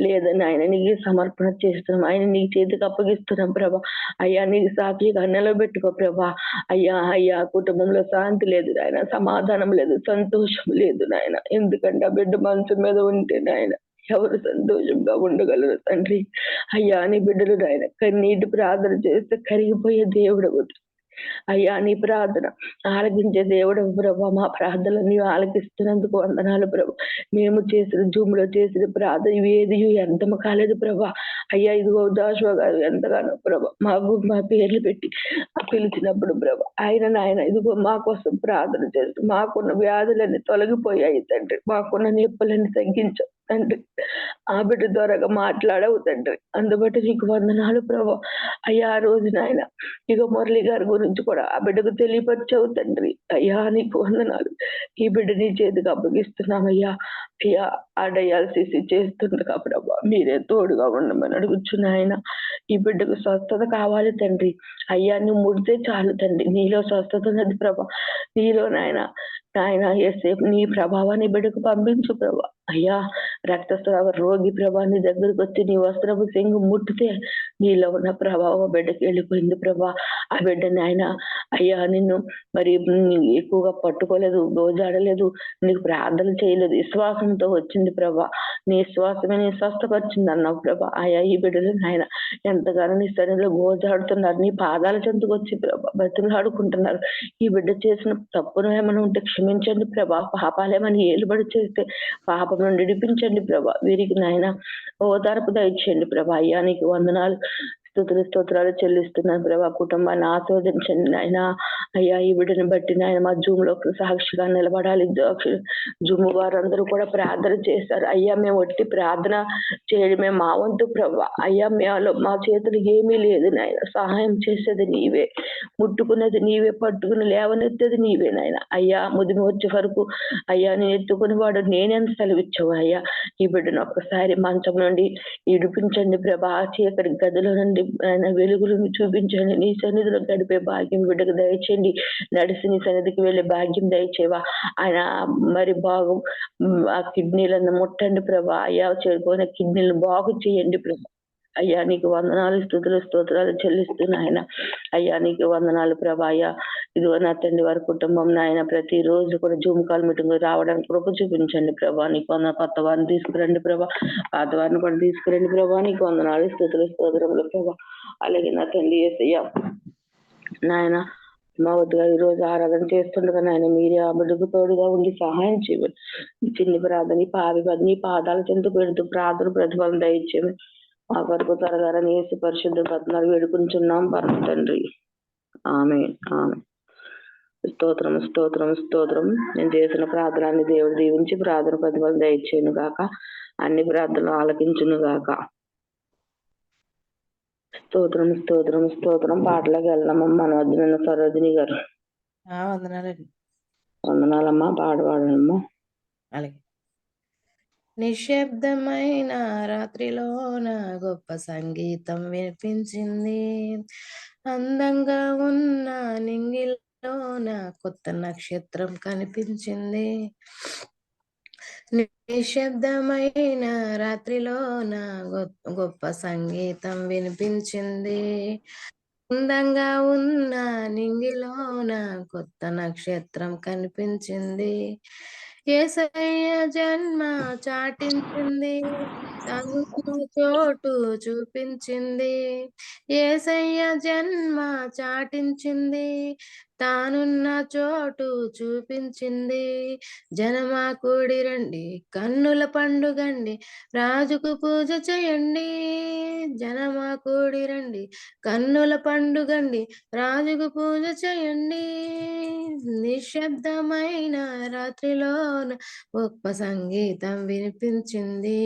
S2: లేదని ఆయన నీకు సమర్పణ చేస్తున్నాం. ఆయన నీ చేతికి అప్పగిస్తున్నాం ప్రభా. అయ్యా నీకు సాక్షిగా నిలబెట్టుకో ప్రభా. అయ్యా కుటుంబంలో శాంతి లేదు నాయన, సమాధానం లేదు, సంతోషం లేదు నాయన. ఎందుకంటే ఆ బిడ్డ మనసు మీద ఉంటే నాయన ఎవరు సంతోషంగా ఉండగలరు తండ్రి. అయ్యా నీ బిడ్డలు నాయన కన్నీటి ప్రార్థన చేస్తే కరిగిపోయే దేవుడు. అయ్యా నీ ప్రార్థన ఆలకించే దేవుడు ప్రభా. మా ప్రార్థనలు నీవు ఆలకిస్తున్నందుకు వందనాలు ప్రభు. మేము చేసిన జూమ్ లో చేసిన ప్రార్థన ఏది ఎంతమ కాలేదు ప్రభా. అయ్యా ఇదిగో దాశువా గారు ఎంతగానో ప్రభా మా పేర్లు పెట్టి పిలిచినప్పుడు ప్రభా ఆయన ఇదిగో మా కోసం ప్రార్థన చేస్తూ మాకున్న వ్యాధులన్నీ తొలగిపోయాయి తండ్రి. మాకున్న నొప్పులన్నీ తగ్గించావు తండ్రి. ఆ బిడ్డ ద్వారాగా మాట్లాడవు తండ్రి. అందుబట్టి నీకు వందనాలు ప్రభా. అయ్యా ఆ రోజు నాయన ఇక మురళి గారి గురించి కూడా ఆ బిడ్డకు తెలియపరచవు తండ్రి. అయ్యా నీకు వందనాలు. ఈ బిడ్డ నీ చేతికి అప్పగిస్తున్నామయ్యా. అయ్యా ఆ డయాలసిస్ చేస్తుండగా ప్రభా మీరే తోడుగా ఉండమని అడుగుచున్నాయన. ఈ బిడ్డకు స్వస్థత కావాలి తండ్రి. అయ్యా నువ్వు ముడితే చాలు తండ్రి. నీలో స్వస్థత ఉన్నది ప్రభా. నీలో నాయన ఏసేపు నీ ప్రభావాన్ని బిడ్డకు పంపించు ప్రభా. అయ్యా రక్తస్రావ రోగి ప్రభా నీ దగ్గరకు వచ్చి నీ వస్త్రపు సింగు ముట్టితే నీలో ఉన్న ప్రభావం బిడ్డకి వెళ్ళిపోయింది ప్రభా. ఆ బిడ్డ నాయన అయ్యా నిన్ను మరి ఎక్కువగా పట్టుకోలేదు, గోజాడలేదు, నీకు ప్రార్థన చేయలేదు, విశ్వాసం సహాయంతో వచ్చింది ప్రభా. నీ శ్వాసమే నీ స్వస్థపరిచింది అన్నావు ప్రభా. అయ్యా ఈ బిడ్డలు నాయన ఎంతగానో నీ సన్నిధిలో గోజాడుతున్నారు, నీ పాదాల చెంతకు వచ్చి ప్రభా బతిమలాడుకుంటున్నారు. ఈ బిడ్డ చేసిన తప్పును ఏమైనా ఉంటే క్షమించండి ప్రభా. పాపాలేమని ఏలుబడి చేస్తే పాపం నుండి విడిపించండి ప్రభా. వీరికి నాయన ఓదార్పు దయచేయండి ప్రభా. అయ్యా నీకు వందనాలు, స్తుతులు స్తోత్రాలు చెల్లిస్తున్నాను ప్రభా. కుటుంబాన్ని ఆస్వాదించండి నాయన. అయ్యా ఈ బిడ్డను బట్టి నాయన మా జూమ్ లో సాక్షిగా నిలబడాలి. జూమ్ వారందరూ కూడా ప్రార్థన చేశారు. అయ్యా మేము ఒట్టి ప్రార్థన చేయడమే మా వంతు ప్రభా. అయ్యా మా చేతులు ఏమీ లేదు నాయన. సహాయం చేసేది నీవే, ముట్టుకునేది నీవే, పట్టుకుని లేవనెత్తేది నీవే నాయన. అయ్యా ముదిమి వచ్చే వరకు అయ్యా నేను ఎత్తుకుని వాడు నేనెంత సెలవిచ్చావు అయ్యా. ఈ బిడ్డను ఒక్కసారి మంచం నుండి ఇడిపించండి ప్రభా. చీకటి గదిలో నుండి ఆయన వెలుగులను చూపించండి. నీ సన్నిధిలో గడిపే భాగ్యం బిడ్డకు దయచేయండి. నడిచి నీ సన్నిధికి వెళ్ళే భాగ్యం దయచేవా. ఆయన మరి బాగు ఆ కిడ్నీలను ముట్టండి ప్రభా. అయ్యా చెడిపోయిన కిడ్నీలను బాగు చేయండి ప్రభా. అయ్యా నీకు వందనాలు, స్తుతులు స్తోత్రాలు చెల్లిస్తున్నా ఆయన. అయ్యా నీకు వందనాలు ప్రభా. అయ్యా ఇదిగో నా తండ్రి వారి కుటుంబం నాయన ప్రతి రోజు కూడా జూమ్ కాల్ మీటింగ్ రావడానికి కృప చూపించండి ప్రభా. నీకు కొత్త వారిని తీసుకురండి ప్రభా, పాత వారిని కూడా తీసుకురండి ప్రభా. నీకు వందనాలు, స్తుతులు స్తోత్రములు ప్రభా. అలాగే నా తండ్రి యేసయ్యా నాయన మా వద్దుగా ఈ రోజు ఆరాధన చేస్తుండగా నాయన మీరే ఆ బిడ్డకు తోడుగా ఉండి సహాయం చేయండి. చిన్ని ప్రార్థన నీ పాదాల చెంత పెడుతూ ప్రార్థన ప్రతిఫలం దయచేయమని మా కొరకు త్వరగా యేసు పరిశుద్ధ పద్నాలు వేడుకుంటున్నాం పరమ తండ్రి. ఆమేన్ ఆమేన్. స్తోత్రం స్తోత్రం స్తోత్రం. నేను చేసిన ప్రార్థనని దేవుడు దీవించి ప్రార్థన ప్రతిఫలం దయచేయను గాక, అన్ని ప్రార్థనలు ఆలకించును గాక. స్తోత్రం స్తోత్రం స్తోత్రం. పాటలకు వెళ్దామమ్మా. మన వద్ద సరోజిని గారు.
S1: వందనాలండి.
S2: వందనాలమ్మా. పాడవాడమ్మా.
S1: అలాగే. నిశ్శబ్దమైన రాత్రిలోన గొప్ప సంగీతం వినిపించింది. అందంగా ఉన్న నింగిలోన కొత్త నక్షత్రం కనిపించింది. నిశ్శబ్దమైన రాత్రిలోన గొప్ప సంగీతం వినిపించింది. అందంగా ఉన్న నింగిలోన కొత్త నక్షత్రం కనిపించింది. యేసయ్య జన్మ చాటించింది, తనున్న చోటు చూపించింది. యేసయ్య జన్మ చాటించింది, తానున్న చోటు చూపించింది. జనమా కూడి రండి, కన్నుల పండుగండి, రాజుకు పూజ చేయండి. జనమా కూడి రండి, కన్నుల పండుగండి, రాజుకు పూజ చేయండి. నిశ్శబ్దమైన రాత్రిలోన గొప్ప సంగీతం వినిపించింది.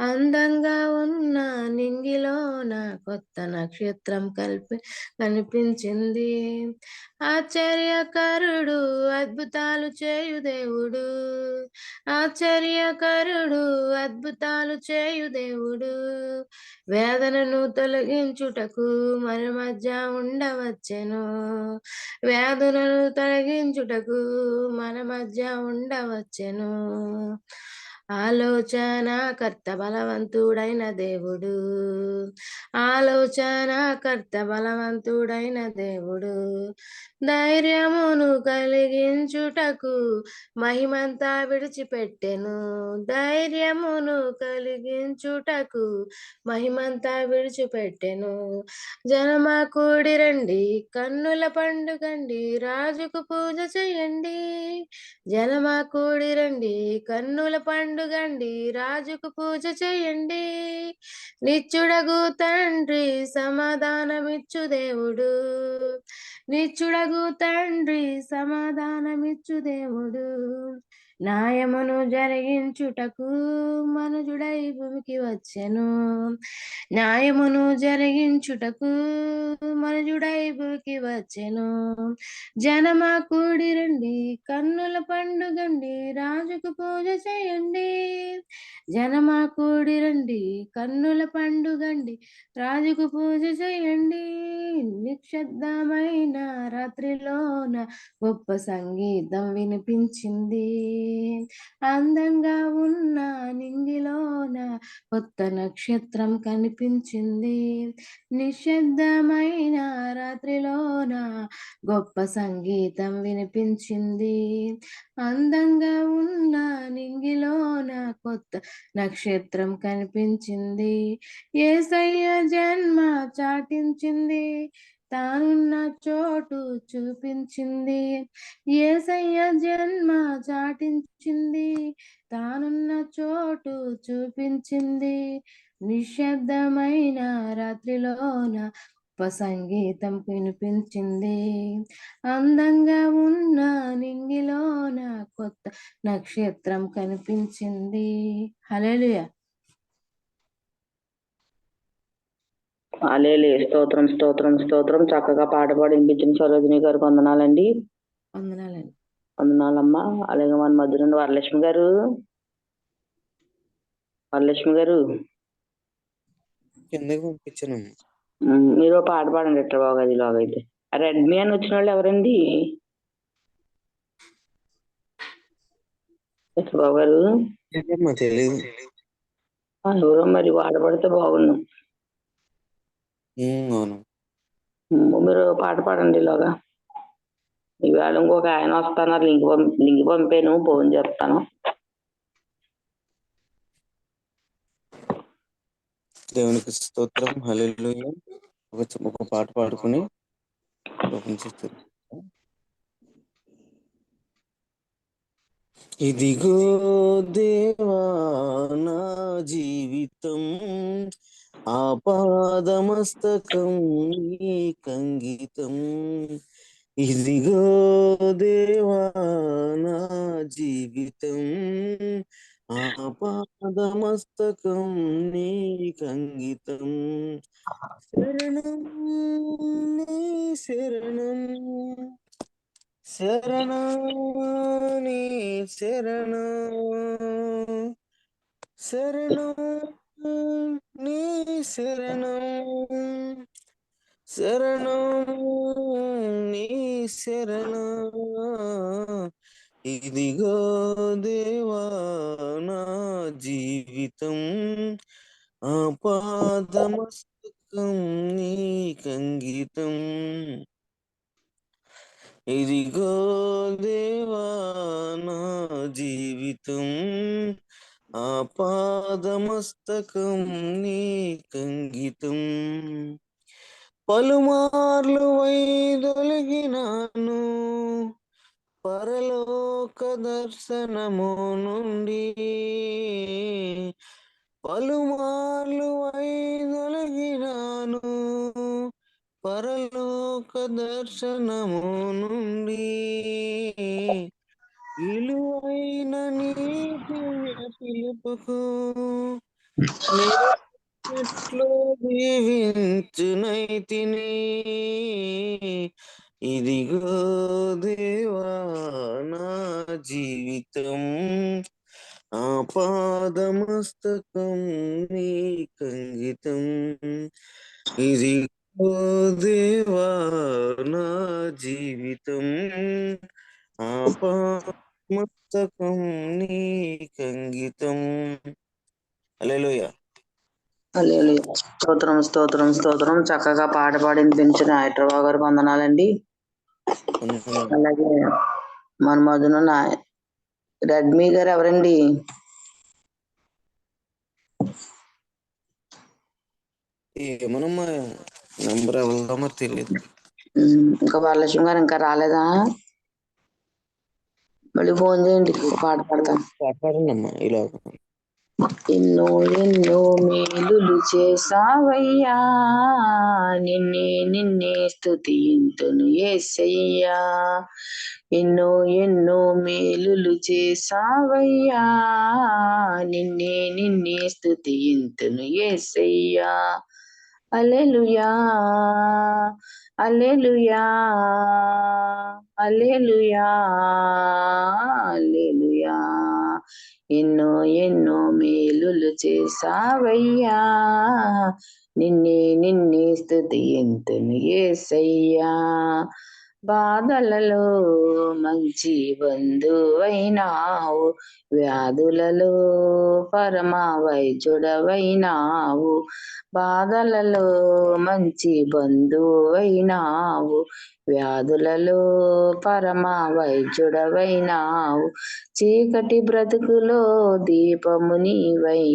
S1: అందంగా ఉన్న నింగిలోన కొత్త నక్షత్రం కనిపించింది. ఆశ్చర్యకరుడు, అద్భుతాలు చేయు దేవుడు, ఆశ్చర్యకరుడు, అద్భుతాలు చేయు దేవుడు. వేదనను తొలగించుటకు మన మధ్య ఉండవచ్చెను, వేదనను తొలగించుటకు మన మధ్య ఉండవచ్చెను. ఆలోచనకర్త బలవంతుడైన దేవుడు, ఆలోచనకర్త బలవంతుడైన దేవుడు. ధైర్యమును కలిగించుటకు మహిమంతా విడిచిపెట్టెను, ధైర్యమును కలిగించుటకు మహిమంతా విడిచిపెట్టెను. జనమా కూడి రండి, కన్నుల పండుగండి, రాజుకు పూజ చేయండి. జనమా కూడి రండి, కన్నుల పండుగండి, రాజుకు పూజ చేయండి. నిత్యుడగు తండ్రి సమాధానమిచ్చు దేవుడు, నిత్యుడగు తండ్రి సమాధానమిచ్చు దేవుడు. న్యాయమును జరిగించుటకు మనుజుడై భూమికి వచ్చెను, న్యాయమును జరిగించుటకు మనుజుడై భూమికి వచ్చెను. జనమా కూడి రండి, కన్నుల పండుగండి, రాజుకు పూజ చేయండి. జనమా కూడి రండి, కన్నుల పండుగండి, రాజుకు పూజ చేయండి. నిశ్శబ్దమైన రాత్రిలోన గొప్ప సంగీతం వినిపించింది. అందంగా ఉన్న నింగిలోన కొత్త నక్షత్రం కనిపించింది. నిశ్శబ్దమైన రాత్రిలోన గొప్ప సంగీతం వినిపించింది. అందంగా ఉన్న నింగిలోన కొత్త నక్షత్రం కనిపించింది. యేసయ్య జన్మ చాటించింది, తానున్న చోటు చూపించింది. యేసయ్య జన్మ చాటించింది, తానున్న చోటు చూపించింది. నిశ్శబ్దమైన రాత్రిలోన గొప్ప సంగీతం వినిపించింది. అందంగా ఉన్న నింగిలోన కొత్త నక్షత్రం కనిపించింది. హల్లెలూయా.
S2: హల్లెలూయా. స్తోత్రం స్తోత్రం స్తోత్రం. చక్కగా పాట పాడి వినిపించిన సరోజిని గారు వందనాలండి.
S1: వందనాలండి.
S2: వందనాలమ్మా. అలాగే మన మధ్య నుండి వరలక్ష్మి గారు
S3: కిందకి పంపించానమ్మా.
S2: మీరు పాట పాడండి ఎట్లా బాగా ఇలాగైతే. రెడ్మీ అని వచ్చిన వాళ్ళు ఎవరండి? బాబు గారు
S3: తెలీదు.
S2: ఎవరో మరి వాడబడితే బాగున్నాం.
S3: అవును.
S2: మీరు పాట పాడండి ఇలాగా. ఈవేళ ఇంకొక ఆయన వస్తున్నారు. లింక్ పంపాను, ఫోన్ చేస్తాను.
S3: దేవునికి స్తోత్రం. హల్లెలూయా. ఒక పాట పాడుకుని ఓపెన్ చేస్తారు. ఇదిగో దేవా నా జీవితం ఆపాదమస్తకం నీకంగితం. ఇదిగో దేవా నా జీవితం ఆపాదమస్తకం నీకంగితం. శరణం నీ శరణం, శరణాని శరణం, శరణం నీ శరణం, శరణం నీ శరణం. ఇదిగో దేవా నా జీవితం ఆపాదమస్తకం నీకంగితం. ఇదిగో దేవా నా జీవితం ఆపాదమస్తకం నీకంగితం. పలుమార్లు వైదొలిగినాను పరలోక దర్శనము నుండి, పలుమార్లు వైదొలిగినాను పరలోక దర్శనము నుండి. విలువైన నీ దివ్య పిలుపుకు నిరట్లో దీవించునైతిని. ఇదిగో దేవా నా జీవితం ఆపాదమస్తకం నీకంగితం. ఇదిగో దేవా నా జీవితం ఆపాదమస్తకం నీకంగితం. హల్లెలూయా.
S2: హల్లెలూయా. స్తోత్రం స్తోత్రం స్తోత్రం. చక్కగా పాట పాడి వినిపించిన హైదరాబాద్ గారు వందనాలండి. అలాగే మన మధున రెడ్మీ గారు ఎవరండి?
S3: ఏమనమ్మా నంబర్ ఎవరిదో మరి తెలియదు.
S2: ఇంకా వరలక్ష్మి గారు ఇంకా రాలేదా? మళ్ళీ ఫోన్ చేయండి, పాట పాడతాను.
S3: పాట పాడండి అమ్మా. ఇలా
S2: ఎన్నో ఎన్నో మేలులు చేసావయ్యా, నిన్నే నిన్నే స్తుతింతును యేసయ్యా. ఎన్నో ఎన్నో మేలులు చేసావయ్యా, నిన్నే నిన్నే స్తుతింతును యేసయ్యా. హల్లెలూయా హల్లెలూయా హల్లెలూయా హల్లెలూయా. ఎన్నో ఎన్నో మేలులు చేసావయ్యా, నిన్నే నిన్నే స్తుతింతును యేసయ్యా. బాధలలో మంచి బంధువైనావు, వ్యాధులలో పరమ వైద్యుడవైనావు. బాధలలో మంచి బంధువైనావు, వ్యాధులలో పరమ వైద్యుడవైనావు. చీకటి బ్రతుకులో దీపము నీవై,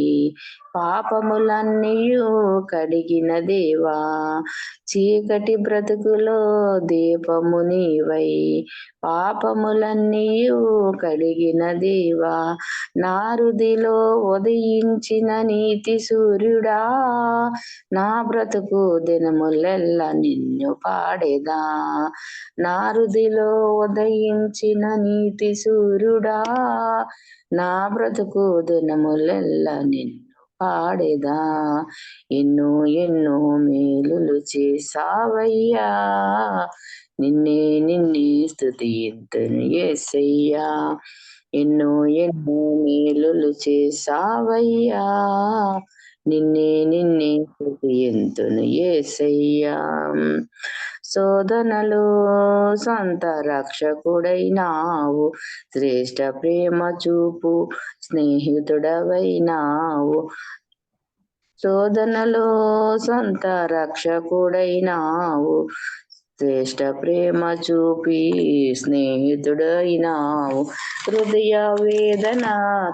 S2: పాపములన్నీయు కడిగిన దేవా. చీకటి బ్రతుకులో దీపము నీవై, పాపములన్నీయు కడిగిన దేవా. నారుదిలో ఉదయించిన నీతి సూర్యుడా, నా బ్రతుకు దినములెల్ల నిన్ను పాడేదా. నారుదిలో ఉదయించిన నీతి సూర్యుడా, నా బ్రతుకు దినములెల్ల నిన్ను పాడేదా. ఎన్నో ఎన్నో మేలులు చేసావయ్యా, నిన్నే స్తుతింతును యేసయ్యా. ఎన్నో ఎన్నో మేలులు చేసావయ్యా, నిన్నే స్తుతింతును యేసయ్యా. శోధనలో సంత రక్షకుడైనావు, శ్రేష్ఠ ప్రేమ చూపు స్నేహితుడవైనావు. శోధనలో సంత రక్షకుడైనావు, శ్రేష్ఠ ప్రేమ చూపి స్నేహితుడైనావు. హృదయ వేదన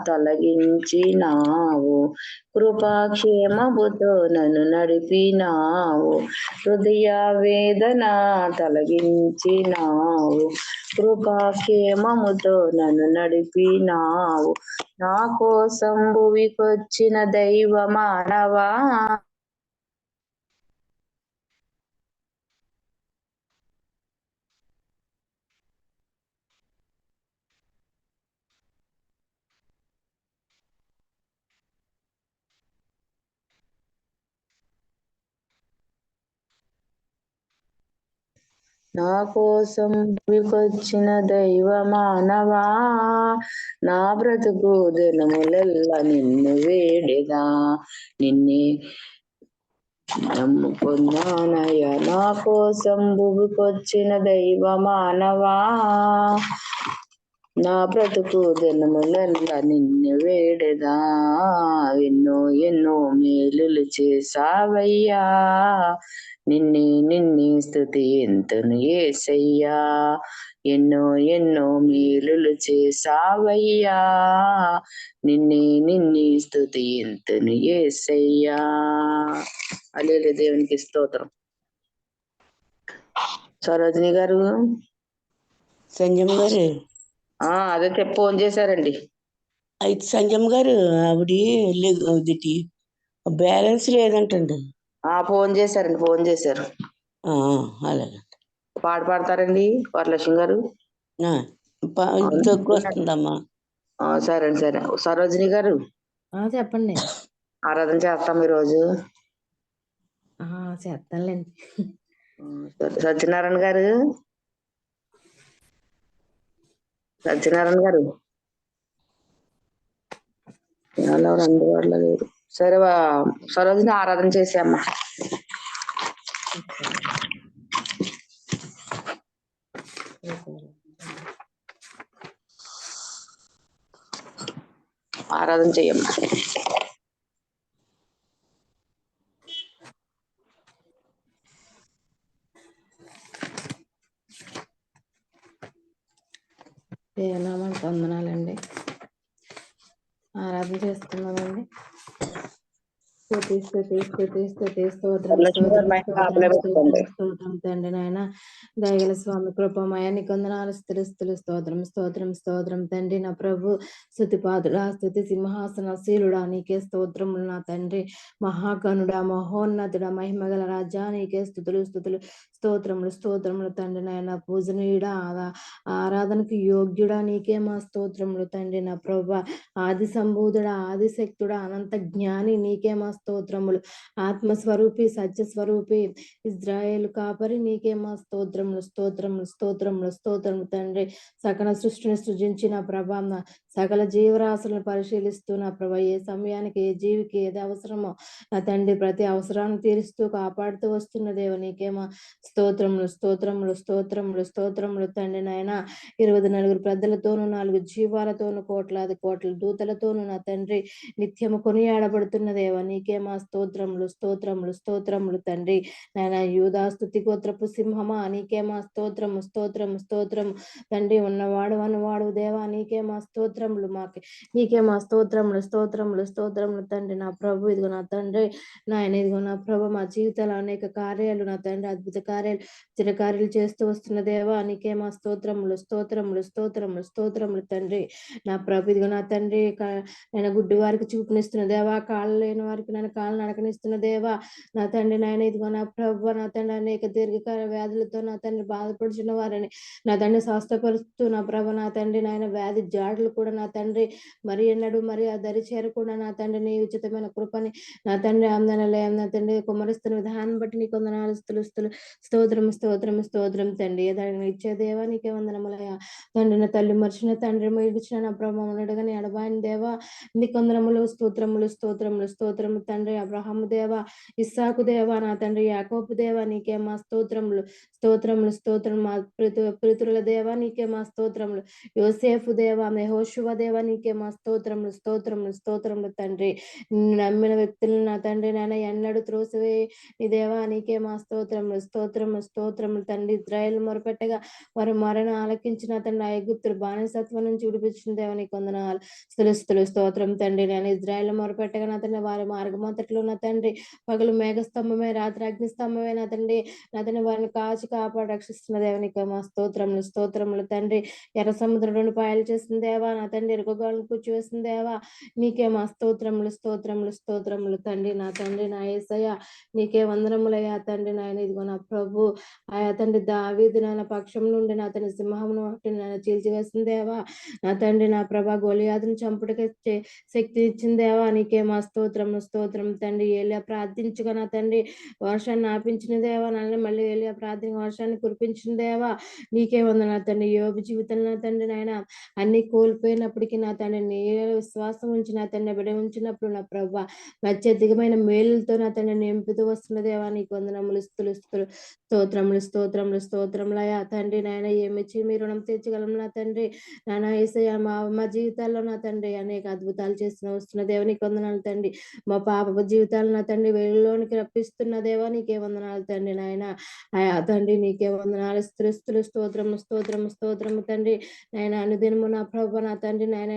S2: తొలగించినావు, కృపాక్షేమముతో నన్ను నడిపినావు. హృదయ వేదన తొలగించినావు, కృపాక్షేమముతో నన్ను నడిపినావు. నా కోసం భువికొచ్చిన దైవ మానవా, నా కోసం భూమికొచ్చిన దైవ మానవా, నా బ్రతుకు దినములెల్ల నిన్ను వేడెదా. నిన్నే నమ్ముకున్నానయ్యా, నా కోసం భూమికొచ్చిన దైవ మానవా, నా బ్రతుకు దినములెల్ల నిన్ను వేడెదా. ఎన్నో ఎన్నో మేలులు చేసావయ్యా, నిన్నే స్తుతింతును యేసయ్యా. ఎన్నో ఎన్నో మేలులు చేసావయ్యా, నిన్నే స్తుతింతును యేసయ్యా. హల్లెలూయా. దేవునికి స్తోత్రం. సరోజిని గారు,
S4: సంజయ్ గారు,
S2: అదే ఫోన్ చేశారండి.
S4: అయితే సంజయ్ గారు ఆవిడ బ్యాలెన్స్ లేదంటండి.
S2: ఫోన్ చేశారు.
S4: అలాగే
S2: పాట పాడతారండి వరలక్ష్మి గారు?
S4: దగ్గు వస్తుందమ్మా.
S2: సరే సరే. సరోజిని గారు
S1: చెప్పండి.
S2: ఆరాధన చేస్తాం ఈరోజు.
S1: చేస్తానులేండి.
S2: సత్యనారాయణ గారు, అందుబాటులో లేదు. సరే, సరోజిని ఆరాధన చేసామ్మా. ఆరాధన చెయ్యమ్మా.
S1: దేవనామానికి వందనాలండి. ఆరాధన చేస్తున్నామండి. స్తోత్రం తండ్రి నాయన, దయగల స్వామి కృపమయ నీకు వందనాలు. స్తోత్రం తండ్రి. నా ప్రభు స్తుతిపాదుడా, స్తుతి సింహాసనశీలుడా నీకే స్తోత్రములు. నా తండ్రి మహాగణుడా, మహోన్నతుడా, మహిమగల రాజా నీకే స్తుతులు స్తోత్రములు తండ్రి నాయన. పూజనీయుడా, ఆరాధనకు యోగ్యుడా నీకే మా స్తోత్రములు తండ్రి. నా ప్రభు ఆది సంభూతుడా, ఆదిశక్తుడా, అనంత జ్ఞాని నీకే మా స్తోత్రములు. ఆత్మస్వరూపి, సత్యస్వరూపి, ఇజ్రాయేలు కాపరి నీకే మా స్తోత్రములు తండ్రి. సకల సృష్టిని సృజించిన ప్రభావ సకల జీవరాశులను పరిశీలిస్తూ నా ప్రభా ఏ సమయానికి ఏ జీవికి ఏది అవసరమో నా తండ్రి ప్రతి అవసరాన్ని తీరుస్తూ కాపాడుతూ వస్తున్న దేవ నీకేమో స్తోత్రములు స్తోత్రములు స్తోత్రములు స్తోత్రములు తండ్రి నాయన 24 పెద్దలతోనూ 4 జీవాలతోనూ కోట్లాది కోట్ల దూతలతోనూ నా తండ్రి నిత్యము కొనియాడబడుతున్న దేవ నీకేమా స్తోత్రములు స్తోత్రములు స్తోత్రములు తండ్రి నాయన యూదా స్తుతి గోత్రపు సింహమా నీకేమా స్తోత్రము స్తోత్రము స్తోత్రము తండ్రి ఉన్నవాడు అనువాడు దేవా నీకేమా స్తోత్రములు నీకేమా స్తోత్రములు స్తోత్రములు స్తోత్రములు తండ్రి నా ప్రభు ఇదిగో నా తండ్రి నాయన ఇదిగో నా ప్రభు మా జీవితాలు అనేక కార్యాలు నా తండ్రి అద్భుత కార్యాలు చిరకార్యాలు చేస్తూ వస్తున్న దేవా నీకేమా స్తోత్రములు స్తోత్రములు స్తోత్రములు స్తోత్రములు తండ్రి నా ప్రభు ఇదిగో నా తండ్రి నేను గుడ్డి వారికి చూపునిస్తున్న దేవా కాళ్ళు లేని వారికి నేను కాళ్ళు నడకనిస్తున్న దేవా నా తండ్రి నాయన ఇదిగో నా ప్రభు నా తండ్రి అనేక దీర్ఘకాల వ్యాధులతో నా తండ్రి బాధపడుచున్న వారిని నా తండ్రి స్వస్థపరుస్తూ నా ప్రభు నా తండ్రి నాయన వ్యాధి జాడులు కూడా నా తండ్రి మరి ఎన్నడు మరి ఆ దరి చేరకుండా నా తండ్రి నీ ఉచితమైన కృపని నా తండ్రి అందనలే నా తండ్రి కుమరిస్తున్న విధానం బట్టి నీకు వందనాలు స్తోత్రం స్తోత్రం స్తోత్రం తండ్రి ఏదైనా ఇచ్చే దేవా నీకే వందనములయ్యా తండ్రి నా తల్లి మర్చిన తండ్రి ఇడిచిన నా ప్రభావం అడగని ఎడబాయిన దేవా నీ కొందరములు స్తోత్రములు స్తోత్రములు స్తోత్రము తండ్రి అబ్రహాము దేవా ఇస్సాకు దేవా నా తండ్రి యాకోబు దేవా నీకే మా స్తోత్రములు స్తోత్రములు స్తోత్రం మా పితరుల దేవా నీకే మా స్తోత్రములు యోసేఫు దేవా మెహోషువ దేవా నీకే మా స్తోత్రములు స్తోత్రములు స్తోత్రములు తండ్రి నమ్మిన వ్యక్తులను నా తండ్రి నాయన ఎన్నడు త్రోసివే నీ దేవా నీకే మా స్తోత్రములు స్తోత్రములు స్తోత్రములు తండ్రి ఇజ్రాయేల్ మొరపెట్టగా వారి మరణ ఆలకించిన తండ్రి ఐగుప్తులు బానిసత్వం నుంచి విడిపించిన దేవా నీకు వందనాలు స్తుతులు స్తోత్రం తండ్రి నేను ఇజ్రాయేల్ మొరపెట్టగా నా తండ్రి వారి మార్గమంతట్లో నా తండ్రి పగలు మేఘస్తంభమే రాత్రి అగ్నిస్తంభమే నా తండ్రి వారిని కాచి కాపాడు రక్షిస్తున్న దేవనికి మా స్తోత్రములు స్తోత్రములు తండ్రి ఎర్ర సముద్రంలోని పాయలు చేసిన దేవా నా తండ్రి ఎరుగగాలను కూర్చోవేసిన దేవా నీకే మా స్తోత్రములు స్తోత్రములు స్తోత్రములు తండ్రి నా యేసయ్య నీకే వందనములయ్యా తండ్రి నాయన ఇదిగో నా ప్రభు ఆయా తండ్రి దావీదు నాయన పక్షం నుండి నా తండ్రి సింహమును నాయన చీల్చివేసిన దేవా నా తండ్రి నా ప్రభా గోలియాదును చంపుటకి శక్తి ఇచ్చిన దేవా నీకే మా స్తోత్రము స్తోత్రం తండ్రి ఏలియా ప్రార్థించగా నా తండ్రి వర్షాన్ని ఆపించిన దేవా నన్ను మళ్ళీ ఏలియా ప్రార్థన వర్షాన్ని కురిపించిన దేవా నీకే వందన తండ్రి యోబు జీవితంలో నా తండ్రి నాయన అన్ని కోల్పోయినప్పటికీ నా తండ్రి నీ విశ్వాసం ఉంచి నా తండ్రి బిడ్డ ఉంచినప్పుడు నా ప్రభా అత్యధికమైన మేలులతో నా తండ్రి నింపుతూ వస్తున్న దేవా నీకు వందనములు స్తోత్రములు స్తోత్రములు స్తోత్రములయా తండ్రి నాయన ఏమిచ్చి మీ రుణం తీర్చగలం నా తండ్రి నాన్న యేసయ్య మా జీవితాల్లో నా తండ్రి అనేక అద్భుతాలు చేస్తున్న వస్తున్న దేవునికి వందనాలు తండ్రి మా పాప జీవితాలు నా తండ్రి వెలుగులోనికి రప్పిస్తున్న దేవా నీకే వందనాలు తండ్రి నాయన ఆయా తండ్రి నీకే వందనాలు స్తుతులు స్తోత్రము స్తోత్రము స్తోత్రము తండ్రి నాయన అనుదినము నా ప్రభు నా తండ్రి నాయన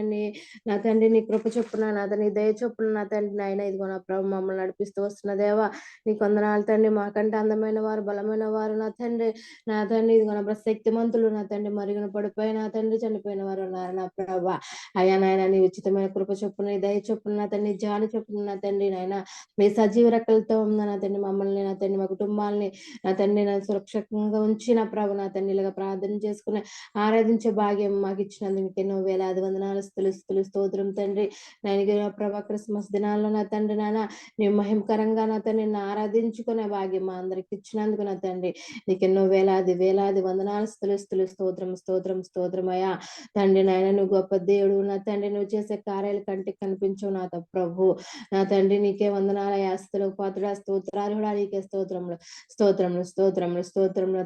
S1: నా తండ్రి నీ కృప చొప్పున నా తండ్రి దయ చొప్పున నా తండ్రి నాయన ఇదిగో నా ప్రభు మమ్మల్ని నడిపిస్తూ వస్తున్న దేవా నీకు వందనాలు తండ్రి మాకంటే అందమైన వారు బలమైన వారు నా తండ్రి ఇదిగో నా శక్తిమంతులు నా తండ్రి మరుగున పడిపోయి నా తండ్రి చనిపోయిన వారు ఉన్నారు నా ప్రభా అయ్యా నాయన నీ ఉచితమైన కృప చొప్పున దయ చొప్పున నా తండ్రి జాలి చొప్పున నా తండ్రి నాయన మీ సజీవ రెక్కలతో ఉన్న నా తండ్రి మమ్మల్ని నా తండ్రి మా కుటుంబాలని నా తండ్రి నా సురక్షితంగా ఉంచి నా ప్రభు నా తండ్రి ఇలాగా ప్రార్థన చేసుకుని ఆరాధించే భాగ్యం మాకు ఇచ్చినందుకు మీకు ఎన్నో వేలాది వందనాలు స్తుతులు స్తోత్రం తండ్రి నేను ప్రభా క్రిస్మస్ దినాల్లో నా తండ్రి నాన్న నీ మహిమకరంగా నా తండ్రి ఆరాధించుకునే భాగ్యం మా అందరికి ఇచ్చినందుకు నా తండ్రి నీకు ఎన్నో వేలాది వందనాలు స్తోత్రం అయ్యా తండ్రి నాయన నువ్వు గొప్ప దేవుడు నా తండ్రి నువ్వు చేసే కార్యాలు కంటికి కనిపించవు నా ప్రభు నా తండ్రి నీకే వందనాలయ్యా స్తుతులకు పాత్రుడా స్తోత్రార్హుడా నీకే స్తోత్రములు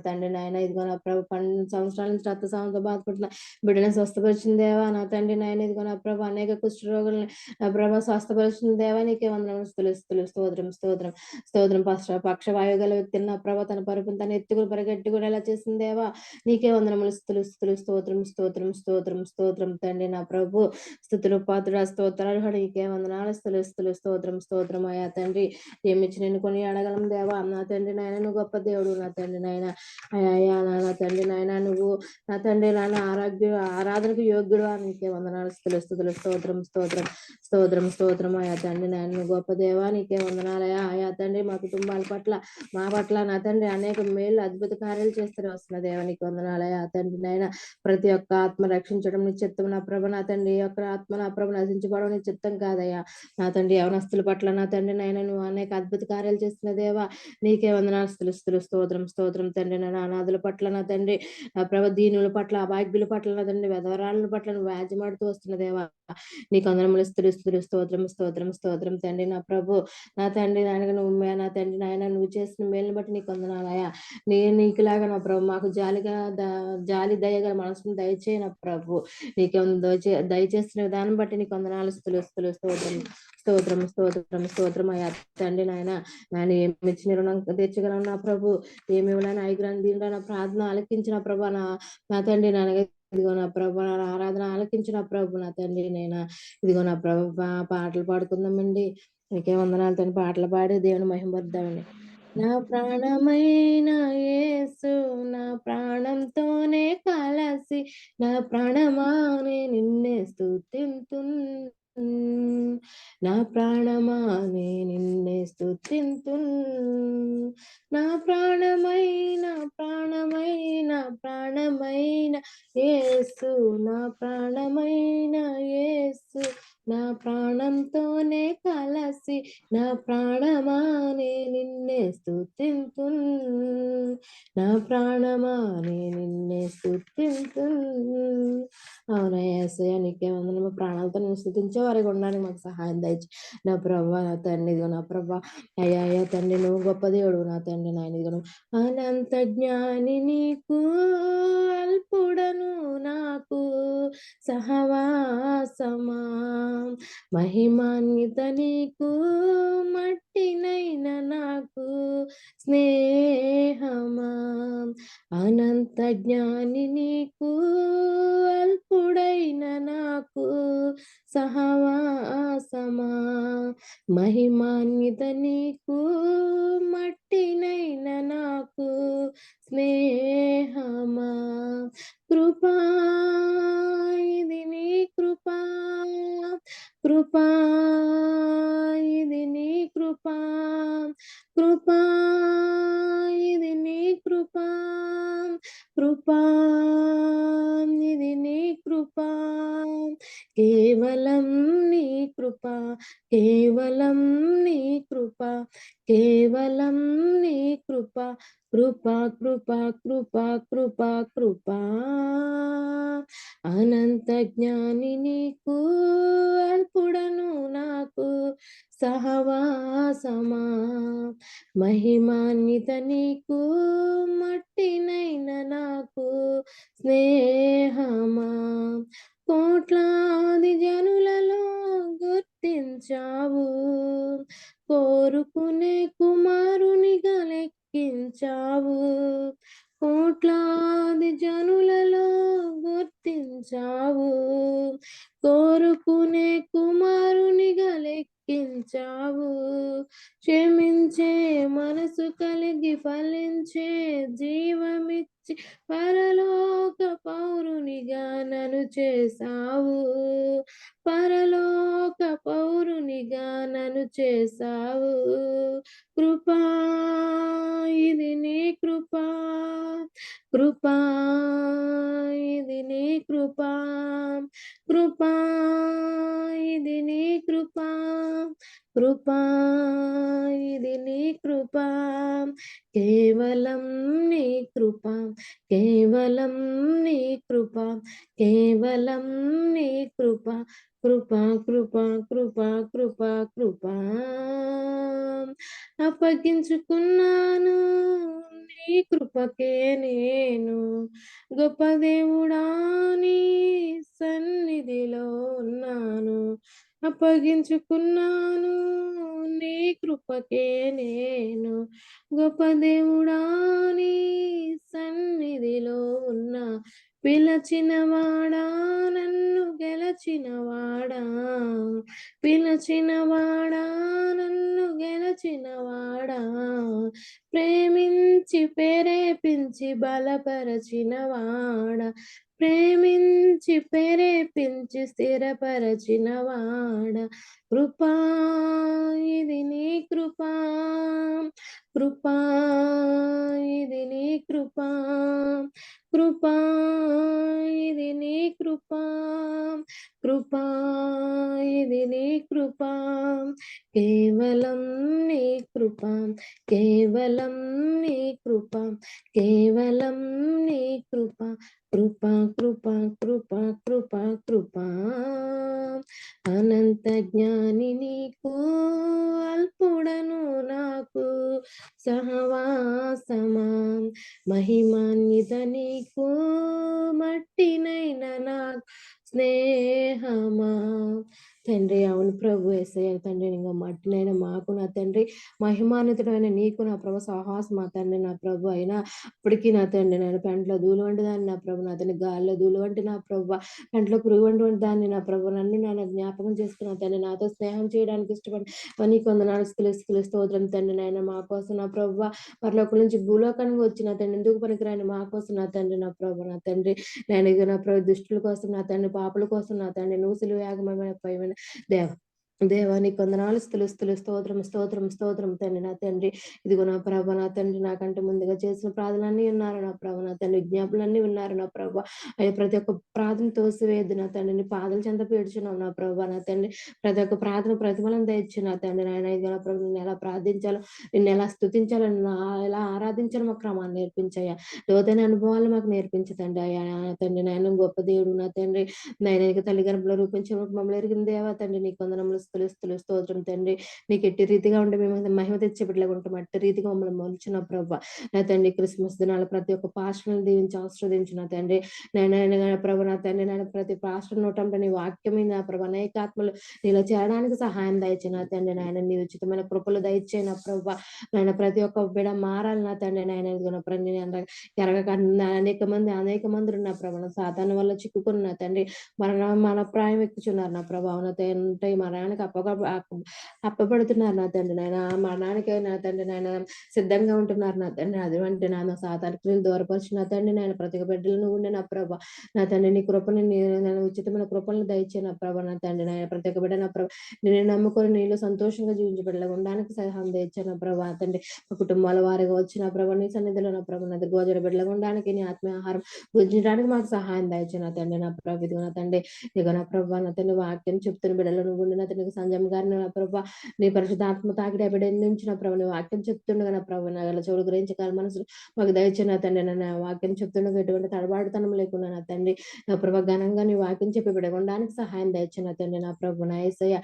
S1: తండ్రి నాయన ఇదిగో నా ప్రభు 12 సంవత్సరాల నుంచి రక్త సమస్యతో బాధపడుతున్న బిడ్డను స్వస్థపరిచిన దేవా నా తండ్రి నాయన ఇదిగో నా ప్రభు అనేక కుష్ఠరోగులను నా ప్రభు స్వస్థపరిచిన దేవా నీకే వందనాలు స్తోత్రం పక్షవాయు గల వ్యక్తిని నా ప్రభు తన పరుపును తన ఎత్తుకుని పరిగెట్టుకుని ఎలా చేసిన దేవా నీకే వందనములు స్తోత్రం తండ్రి నా ప్రభు స్తుతులు పాత్రుడా స్తోత్రాలు నీకే వందనాలు స్తోత్రం అయ్యా తండ్రి ఏమిచ్చి నేను కొని అడగలం దేవా నా తండ్రి నాయన నువ్వు గొప్ప దేవుడు నా తండ్రి నాయన అయ్యా నా తండ్రి నాయన నువ్వు నా తండ్రి నాయన ఆరాధనకు యోగ్యుడు నీకే వందనాలు స్తోత్రం అయ్యా తండ్రి నాయన గొప్ప దేవా నీకే వందనాలయా ఆయా తండ్రి మా కుటుంబాల పట్ల మా పట్ల నా తండ్రి అనేక మేలు అద్భుత కార్యాలు చేస్తూనే వస్తున్న దేవానికి వందనాలయా తండ్రి నాయన ప్రతి ఒక్క ఆత్మ రక్షించడం నీ చిత్తం నా ప్రభ నా తండ్రి యొక్క ఆత్మ నా ప్రభ నశించుకోవడం నీ చిత్తం కాదయ్యా నా తండ్రి యవనస్తుల పట్ల నా తండ్రి నాయన నువ్వు అనేక అద్భుత కార్యాలు చేస్తున్న దేవా నీకే వందనాలు స్తోత్రం తండ్రి నాయన అనాథుల పట్ల నా తండ్రి నా ప్రభ దీనుల పట్ల అభాగ్యుల పట్ల నా తండ్రి వెధవరాళ్ళ పట్ల నువ్వు రాజ్యమాడుతూ వస్తున్న దేవా నీకు వందనములు స్తోత్రం స్తోత్రం స్తోత్రం తండ్రి. నా ప్రభు నా తండ్రి నాయన నువ్వు నా తండ్రి నాయన నువ్వు చేసిన మేలుని బట్టి నీకు వందనాలయ్యా. నీకులాగా నా ప్రభు మాకు జాలి దయగల మనసును దయచేయి నా ప్రభు. నీకే దయచేసిన విధానం బట్టి నీకు వందనాలు స్తోత్రం అయ్యా తండ్రి నాయన. నేను ఏమి ఇచ్చిన రుణం తీర్చగలను నా ప్రభు, ఏమి ఇవ్వడానికి ఐగ్రహం దీంట్లో నా ప్రార్థన ఆలకించిన ప్రభు నా తండ్రి నాయన. ఇదిగో నా ప్రభు నా ఆరాధన ఆలకించిన ప్రభు నా తండ్రి నేను. ఇదిగో నా ప్రభు పాటలు పాడుకుందామండి. నీకే వందనాలతో పాటలు పాడి దేవుని మహిమపరుద్దామండి. నా ప్రాణమైన యేసు నా ప్రాణంతోనే కలసి నా ప్రాణమానే నిన్నే స్తుతింతున్. నా ప్రాణమానే నిన్నే స్తుతింతున్. నా ప్రాణమైన యేసు నా ప్రాణమైన యేసు నా ప్రాణంతోనే కలసి నా ప్రాణమానే నిన్నే స్తుతింతున్. నా ప్రాణమానే నిన్నే స్తుతింతున్. అవునా యేసయ్య నీకే వందనము. ప్రాణాలతో నేను స్తుతించే వారికి ఉండడానికి మాకు సహాయం దయచి నా ప్రభా నా తండ్రి. ఇదిగో నా ప్రభా అయ్యా తండ్రి నువ్వు గొప్ప దేవుడు నా తండ్రి నాయన. ఇదిగో అనంత జ్ఞాని నీకు అల్పుడను నాకు సహవాసమా, మహిమాన్విత నీకు మట్టినైన నాకు స్నేహమా. అనంత జ్ఞాని నీకు అల్పుడైన నాకు సహవాసమా, మహిమాన్విత నీకు మట్టినైన నాకు స్నేహమా. కృపా ఇది నీ కృపా, కృపా ఇది నీ కృపా, కృపా ఇది నీ కృపా, కృపా ఇది నీ కృపా. కేవలం నీ కృపా, కేవలం నీ కృపా, కేవలం నీ కృపా, కృపా కృపా కృపా కృపా కృపా. అనంత జ్ఞాని నీకు అల్పుడను నాకు సహవాసమా, మహిమాన్విత నీకు మట్టినైన నాకు స్నేహమా. కోట్లాది జనులలో గుర్తించావు, కోరుకునే కుమారునిగా లెక్కించావు. కోట్లాది జనులలో గుర్తించావు, కోరుకునే కుమారునిగా లెక్కించావు. క్షమించే మనసు కలిగి ఫలించే జీవమిచ్చి పరలోక పౌరునిగా నన్ను చేసావు, పరలోక పౌరునిగా నన్ను చేసావు. కృపా ఇది నీ కృపా, కృపా ఇది నీ కృపా, కృపా ఇది నీ కృపా, కృపా ఇది నీ కృపా. కేవలం నీ కృపా, కేవలం నీ కృపా, కేవలం నీ కృపా, కృపా కృపా కృపా కృపా కృపా. అప్పగించుకున్నాను నీ కృపకే నేను, గొప్ప దేవుడా నీ సన్నిధిలో ఉన్నాను. అప్పగించుకున్నాను నీ కృపకే నేను, గొప్ప దేవుడా నీ సన్నిధిలో ఉన్నా. పిలచినవాడా నన్ను గెలచినవాడా, పిలచినవాడా నన్ను గెలచినవాడా, ప్రేమించి ప్రేరేపించి బలపరచినవాడా, ప్రేమించి ప్రేరేపించి స్థిరపరచినవాడా. కృపా ఇది నీ కృపా, కృపా ఇది నీ కృపా, కృపా ఇది నీ కృపా, కృపా ఇది నీ కృపా, కేవలం నీ కృప, కేవలం నీ కృప, కేవలం నీ కృప, కృప కృప కృప కృప కృప, అనంత జ్ఞాని నీకు అల్పుడను నాకు సహవాసమా, మహిమాన్విత నీకు మట్టినైన నాకు స్నేహమా. తండ్రి అవును ప్రభు యేసయ్య తండ్రి, ఇంకా మట్టినైనా మాకు నా తండ్రి మహిమాన్వితుడైన నీకు నా ప్రభు సాహసం మా తండ్రి నా ప్రభు అయినా ఇప్పటికీ నా తండ్రి నేను పెంటలో ధూళి వంటి దాన్ని నా ప్రభు, నా తండ్రి గాల్లో ధూళి వంటి నా ప్రభు, పెంటలో పురుగు వంటి దాన్ని నా ప్రభు, నన్ను నేను జ్ఞాపకం చేసుకున్న తండ్రి, నాతో స్నేహం చేయడానికి ఇష్టపడి నీకు వందనాలు స్తుతులు స్తోత్రం తండ్రి. నాయన మా కోసం నా ప్రభు పరలోకం నుంచి భూలోకానికి వచ్చిన తండ్రి, ఎందుకు పనికిరాని మా కోసం నా తండ్రి నా ప్రభు, నా తండ్రి నేను నా ప్రభు దుష్టుల కోసం నా తండ్రి, పాపుల కోసం నా తండ్రి, నువ్వు సిలువ యాగమైన పైన దేవ దేవానికి వందనాలు స్తుతులు స్తోత్రం స్తోత్రం స్తోత్రం తండ్రి. నా తండ్రి ఇదిగో నా ప్రభ నా తండ్రి, నాకంటే ముందుగా చేసిన ప్రార్థనలన్నీ ఉన్నారు నా ప్రభ, నా తండ్రి విజ్ఞాపనలన్నీ ఉన్నారు నా ప్రభ. అయ్యా ప్రతి ఒక్క ప్రార్థన తోసివేద్దు నా తండ్రి, నీ పాదల చెంత పేర్చున్నావు నా ప్రభ, నా తండ్రి ప్రతి ఒక్క ప్రార్థన ప్రతిఫలం తెచ్చు నా తండ్రి. నాయన ఇదిగో నా ప్రభు నిన్ను ఎలా ప్రార్థించాలో, నిన్ను ఎలా స్తుతించాలో, నిన్ను ఎలా ఆరాధించాలో మాకు క్రమాన్ని నేర్పించయ్యా, లోతైన అనుభవాలు మాకు నేర్పించదండి అయ్యా. తండ్రి నాయన గొప్ప దేవుడు నా తండ్రి, నైనిక తల్లి గర్భంలో రూపించిన మమ్మల్ని ఎరిగిన దేవా తండ్రి, నీకు వందనములు స్తుతులు స్తోత్రం తండ్రి. నీకు ఎట్టి రీతిగా ఉంటే మేము మహిమ తెచ్చే బిడ్డలుగా ఉంటాం, అట్టి రీతిగా మమ్మల్ని మలుచిన ప్రభా. నా తండ్రి క్రిస్మస్ దినాలు ప్రతి ఒక్క పాస్టర్ని దీవించి ఆశీర్వదించిన తండ్రి. నేను ప్రభు నా తండ్రి, నేను ప్రతి పాస్టర్ నోటంటే నీ వాక్యం మీద ప్రభు అనేకాత్మలు నీలో చేరడానికి సహాయం దయచిన తండ్రి. నాయన నీ ఉచితమైన కృపలు దయచేయన ప్రభా. నాయన ప్రతి ఒక్క బిడ్డ మారాలి నా తండ్రి. నాయన ఎరగక అనేక మంది ఉన్న ప్రభు సాతాను వల్ల చిక్కుకున్న తండ్రి, మన ప్రాయం ఎక్కుచున్నారు నా ప్రభావం నా తండ్రి, మరణానికి అప్పబడుతున్నారు నా తండ్రి. నాయన మరణానికి నా తండ్రి నాయన సిద్ధంగా ఉంటున్నారు నా తండ్రి. అటువంటి నాన్న సాతాను క్రియలు దూరపరిచిన నా తండ్రి, నాయన ప్రతి ఒక్క బిడ్డలను ఉండే నా ప్రభ, నా తండ్రి నీ కృపని నేను ఉచితమైన కృపలను దయచే నా ప్రభ, నా తండ్రి నాయన ప్రతి ఒక్క బిడ్డ నా ప్రభ నేను నమ్ముకొని నీళ్ళు సంతోషంగా జీవించబడలేక ఉండడానికి సహాయం దయచే నా ప్రభ. తండ్రి మా కుటుంబాల వారిగా వచ్చిన ప్రభ నీ సన్నిధిలో నా ప్రభ, నా గోజర బిడ్డలుగా ఉండడానికి నీ ఆత్మీయ ఆహారం భుజించడానికి మాకు సహాయం దయచే నా తండ్రి. నా ప్రభ ఇదిగో నా తండ్రి, ఇదిగో నా ప్రభ నా తండ్రి వాక్యం చెప్తున్న బిడ్డలను ఉండి నా తండ్రి సంజయ్ గారిని నా ప్రభ నీ పరిశుద్ధాత్మ తాకిడి బిడ్డ నుంచి నా ప్రభ నీ వాక్యం చెప్తుండగా నా ప్రభ నా చెవుడు గురించి కాల మనసు మాకు దయచే నా తండ్రి. నా వాక్యం చెప్తుండగా ఎటువంటి తడబాటుతనం లేకుండా నా తండ్రి నా ప్రభ ఘనంగా నీ వాక్యం చెప్పి బిడగొనడానికి సహాయం దయచే నా తండ్రి. నా ప్రభు నా యేసయ్య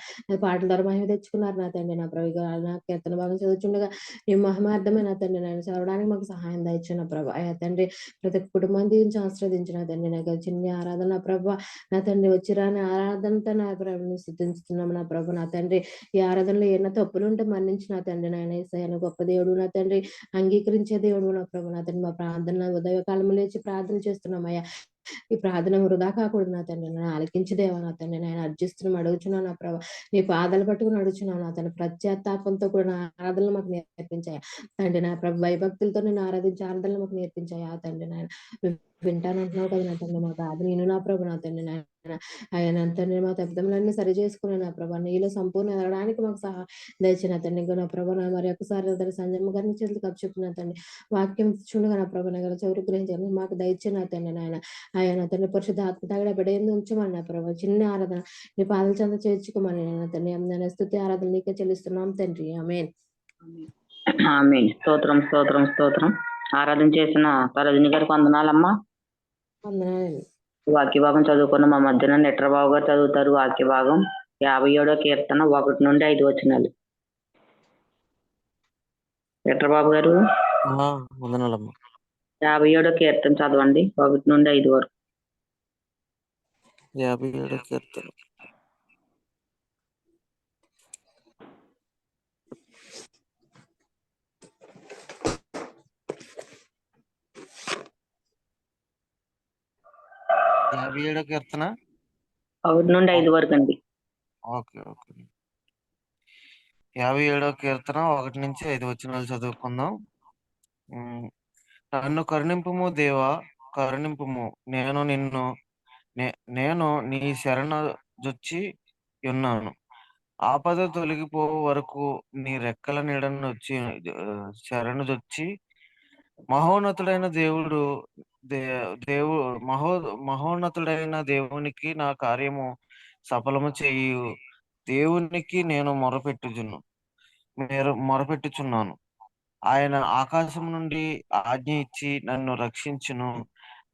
S1: పాటల ద్వారా మహిమ తెచ్చుకున్నారు నా తండ్రి. నా ప్రభు నా కీర్తన భాగం చదువుతుండగా నీ మహిమార్థమే నా తండ్రి నేను చదవడానికి మాకు సహాయం దయచే నా ప్రభ. అయ్యా తండ్రి ప్రతి కుటుంబాన్ని దీవించి ఆశ్రవదించిన తండ్రి, నాకు చిన్న ఆరాధన నా ప్రభ, నా తండ్రి వచ్చి రాని ఆరాధనతో నా ప్రభుని స్థుతిస్తున్నాము నా ప్రభు. నా తండ్రి ఈ ఆరాధనలో ఏమైనా తప్పులు ఉంటే మన్నించి నా తండ్రి. నాయన యేసయ్య గొప్ప దేవుడు నా తండ్రి, అంగీకరించే దేవుడు నా ప్రభు. నా తండ్రి మా ప్రార్థన ఉదయకాలం లేచి ప్రార్థన చేస్తున్నామయ్యా, ఈ ప్రార్థన వృధా కాకూడదు నా తండ్రి. నేను ఆలకించి దేవా నా తండ్రి, నేను అర్జిస్తున్నాం అడుగుచున్నాను నా ప్రభా, నీ పాదాలు పట్టుకుని అడుగుచున్నాను నా తండ్రి. ప్రత్యాత్తాపంతో కూడా నా ఆరాధనలు మాకు నేర్పించాయా తండ్రి. నా ప్రభు భయభక్తులతో నేను ఆరాధించే ఆరాధనలు మాకు నేర్పించాయా తండ్రి. నాయన వింటానంటున్నావు కదా నా తండ్రి, మా బాధ నేను నా ప్రభు నా తండ్రి. నాయన ఆయన తండ్రి మా తప్పిదములన్నీ సరి చేసుకుని నా ప్రభా నీలో సంపూర్ణ ఎదగడానికి మాకు సహా దయచిన తండ్రి. నా ప్రభా నా మరి ఒక్కసారి తండ్రి సంజయమ్మ గారిని చేతులు కప్పు చెప్పిన తండ్రి, వాక్యం చూడగా నా ప్రభా నగర చౌరి గ్రహించాలి మాకు దయచిన తండ్రి. నాయన ఆయన తండ్రి పరిశుద్ధ ఆత్మ తాగడ బిడ్డ ఉంచమని నా ప్రభా చిన్న ఆరాధన నీ పాదల చెంత చేర్చుకోమని నా తండ్రి. నేను స్తుతి ఆరాధన నీకే చెల్లిస్తున్నాం తండ్రి. ఆమేన్.
S2: ఆమేన్. స్తోత్రం స్తోత్రం స్తోత్రం. ఆరాధన చేసిన రజని గారికి వందనాలమ్మా.
S1: వందనాలండి.
S2: వాక్య భాగం చదువుకున్న మా మధ్యన నెట్రబాబు గారు చదువుతారు. వాక్య భాగం 57వ కీర్తన 1 నుండి 5 వచనాలు. నెట్రబాబు గారు
S3: వందనాలమ్మా.
S2: 57వ కీర్తన చదవండి 1 నుండి 5 వరకు.
S3: 57వ కీర్తన. కీర్తన
S2: 1 నుండి 5 వరకు అండి.
S3: Okay okay. 57వ కీర్తన 1 నుంచి 5 వచనాలు చదువుకుందాం. నన్ను కరుణింపుము దేవా, కరుణింపుము. నేను నీ శరణు జొచ్చి ఉన్నాను. ఆపద తొలగిపో వరకు నీ రెక్కల నీడను వచ్చి శరణుజొచ్చి మహోన్నతుడైన దేవుడు దేవు మహోన్నతుడైన దేవునికి నా కార్యము సఫలము చేయు దేవునికి నేను మొరపెట్టుచున్నాను. ఆయన ఆకాశం నుండి ఆజ్ఞ ఇచ్చి నన్ను రక్షించును.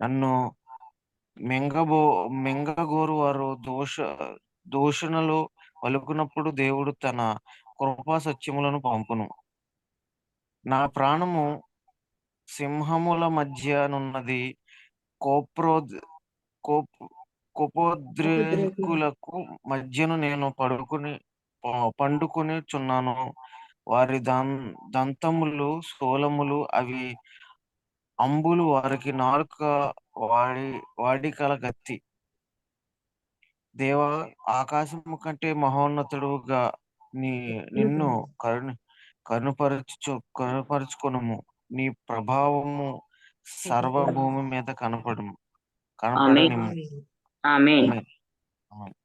S3: నన్ను మింగగోరు వారు దూషణలు పలుకున్నప్పుడు దేవుడు తన కృపా సత్యములను పంపును. నా ప్రాణము సింహముల మధ్యనున్నది. కోపోద్రేకులకు మధ్యను నేను పండుకొనిచున్నాను. వారి దంతములు శూలములు, అవి అంబులు, వారికి నాలుక వాడికల గత్తి. దేవా, ఆకాశము కంటే మహోన్నతుడుగా నిన్ను కనుపరుచుకొనుము. నీ ప్రభావము సర్వభూమి మీద కనపడనిమ్ము.
S2: ఆమేన్.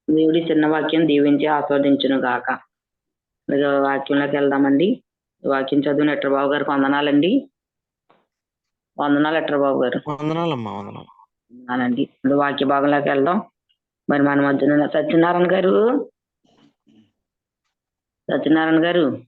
S2: దేవుడి చిన్న వాక్యం దీవించి ఆస్వాదించును గాక. వాక్యంలోకి వెళ్దామండి. వాక్యం చదివిన ఎట్రబాబు గారికి వందనాలండి. వందనాలు ఎట్రబాబు గారు.
S3: వందనాలమ్మా.
S2: వందనాలండి. ఇప్పుడు వాక్య భాగంలోకి వెళ్దాం. మరి మన మధ్యన సత్యనారాయణ గారు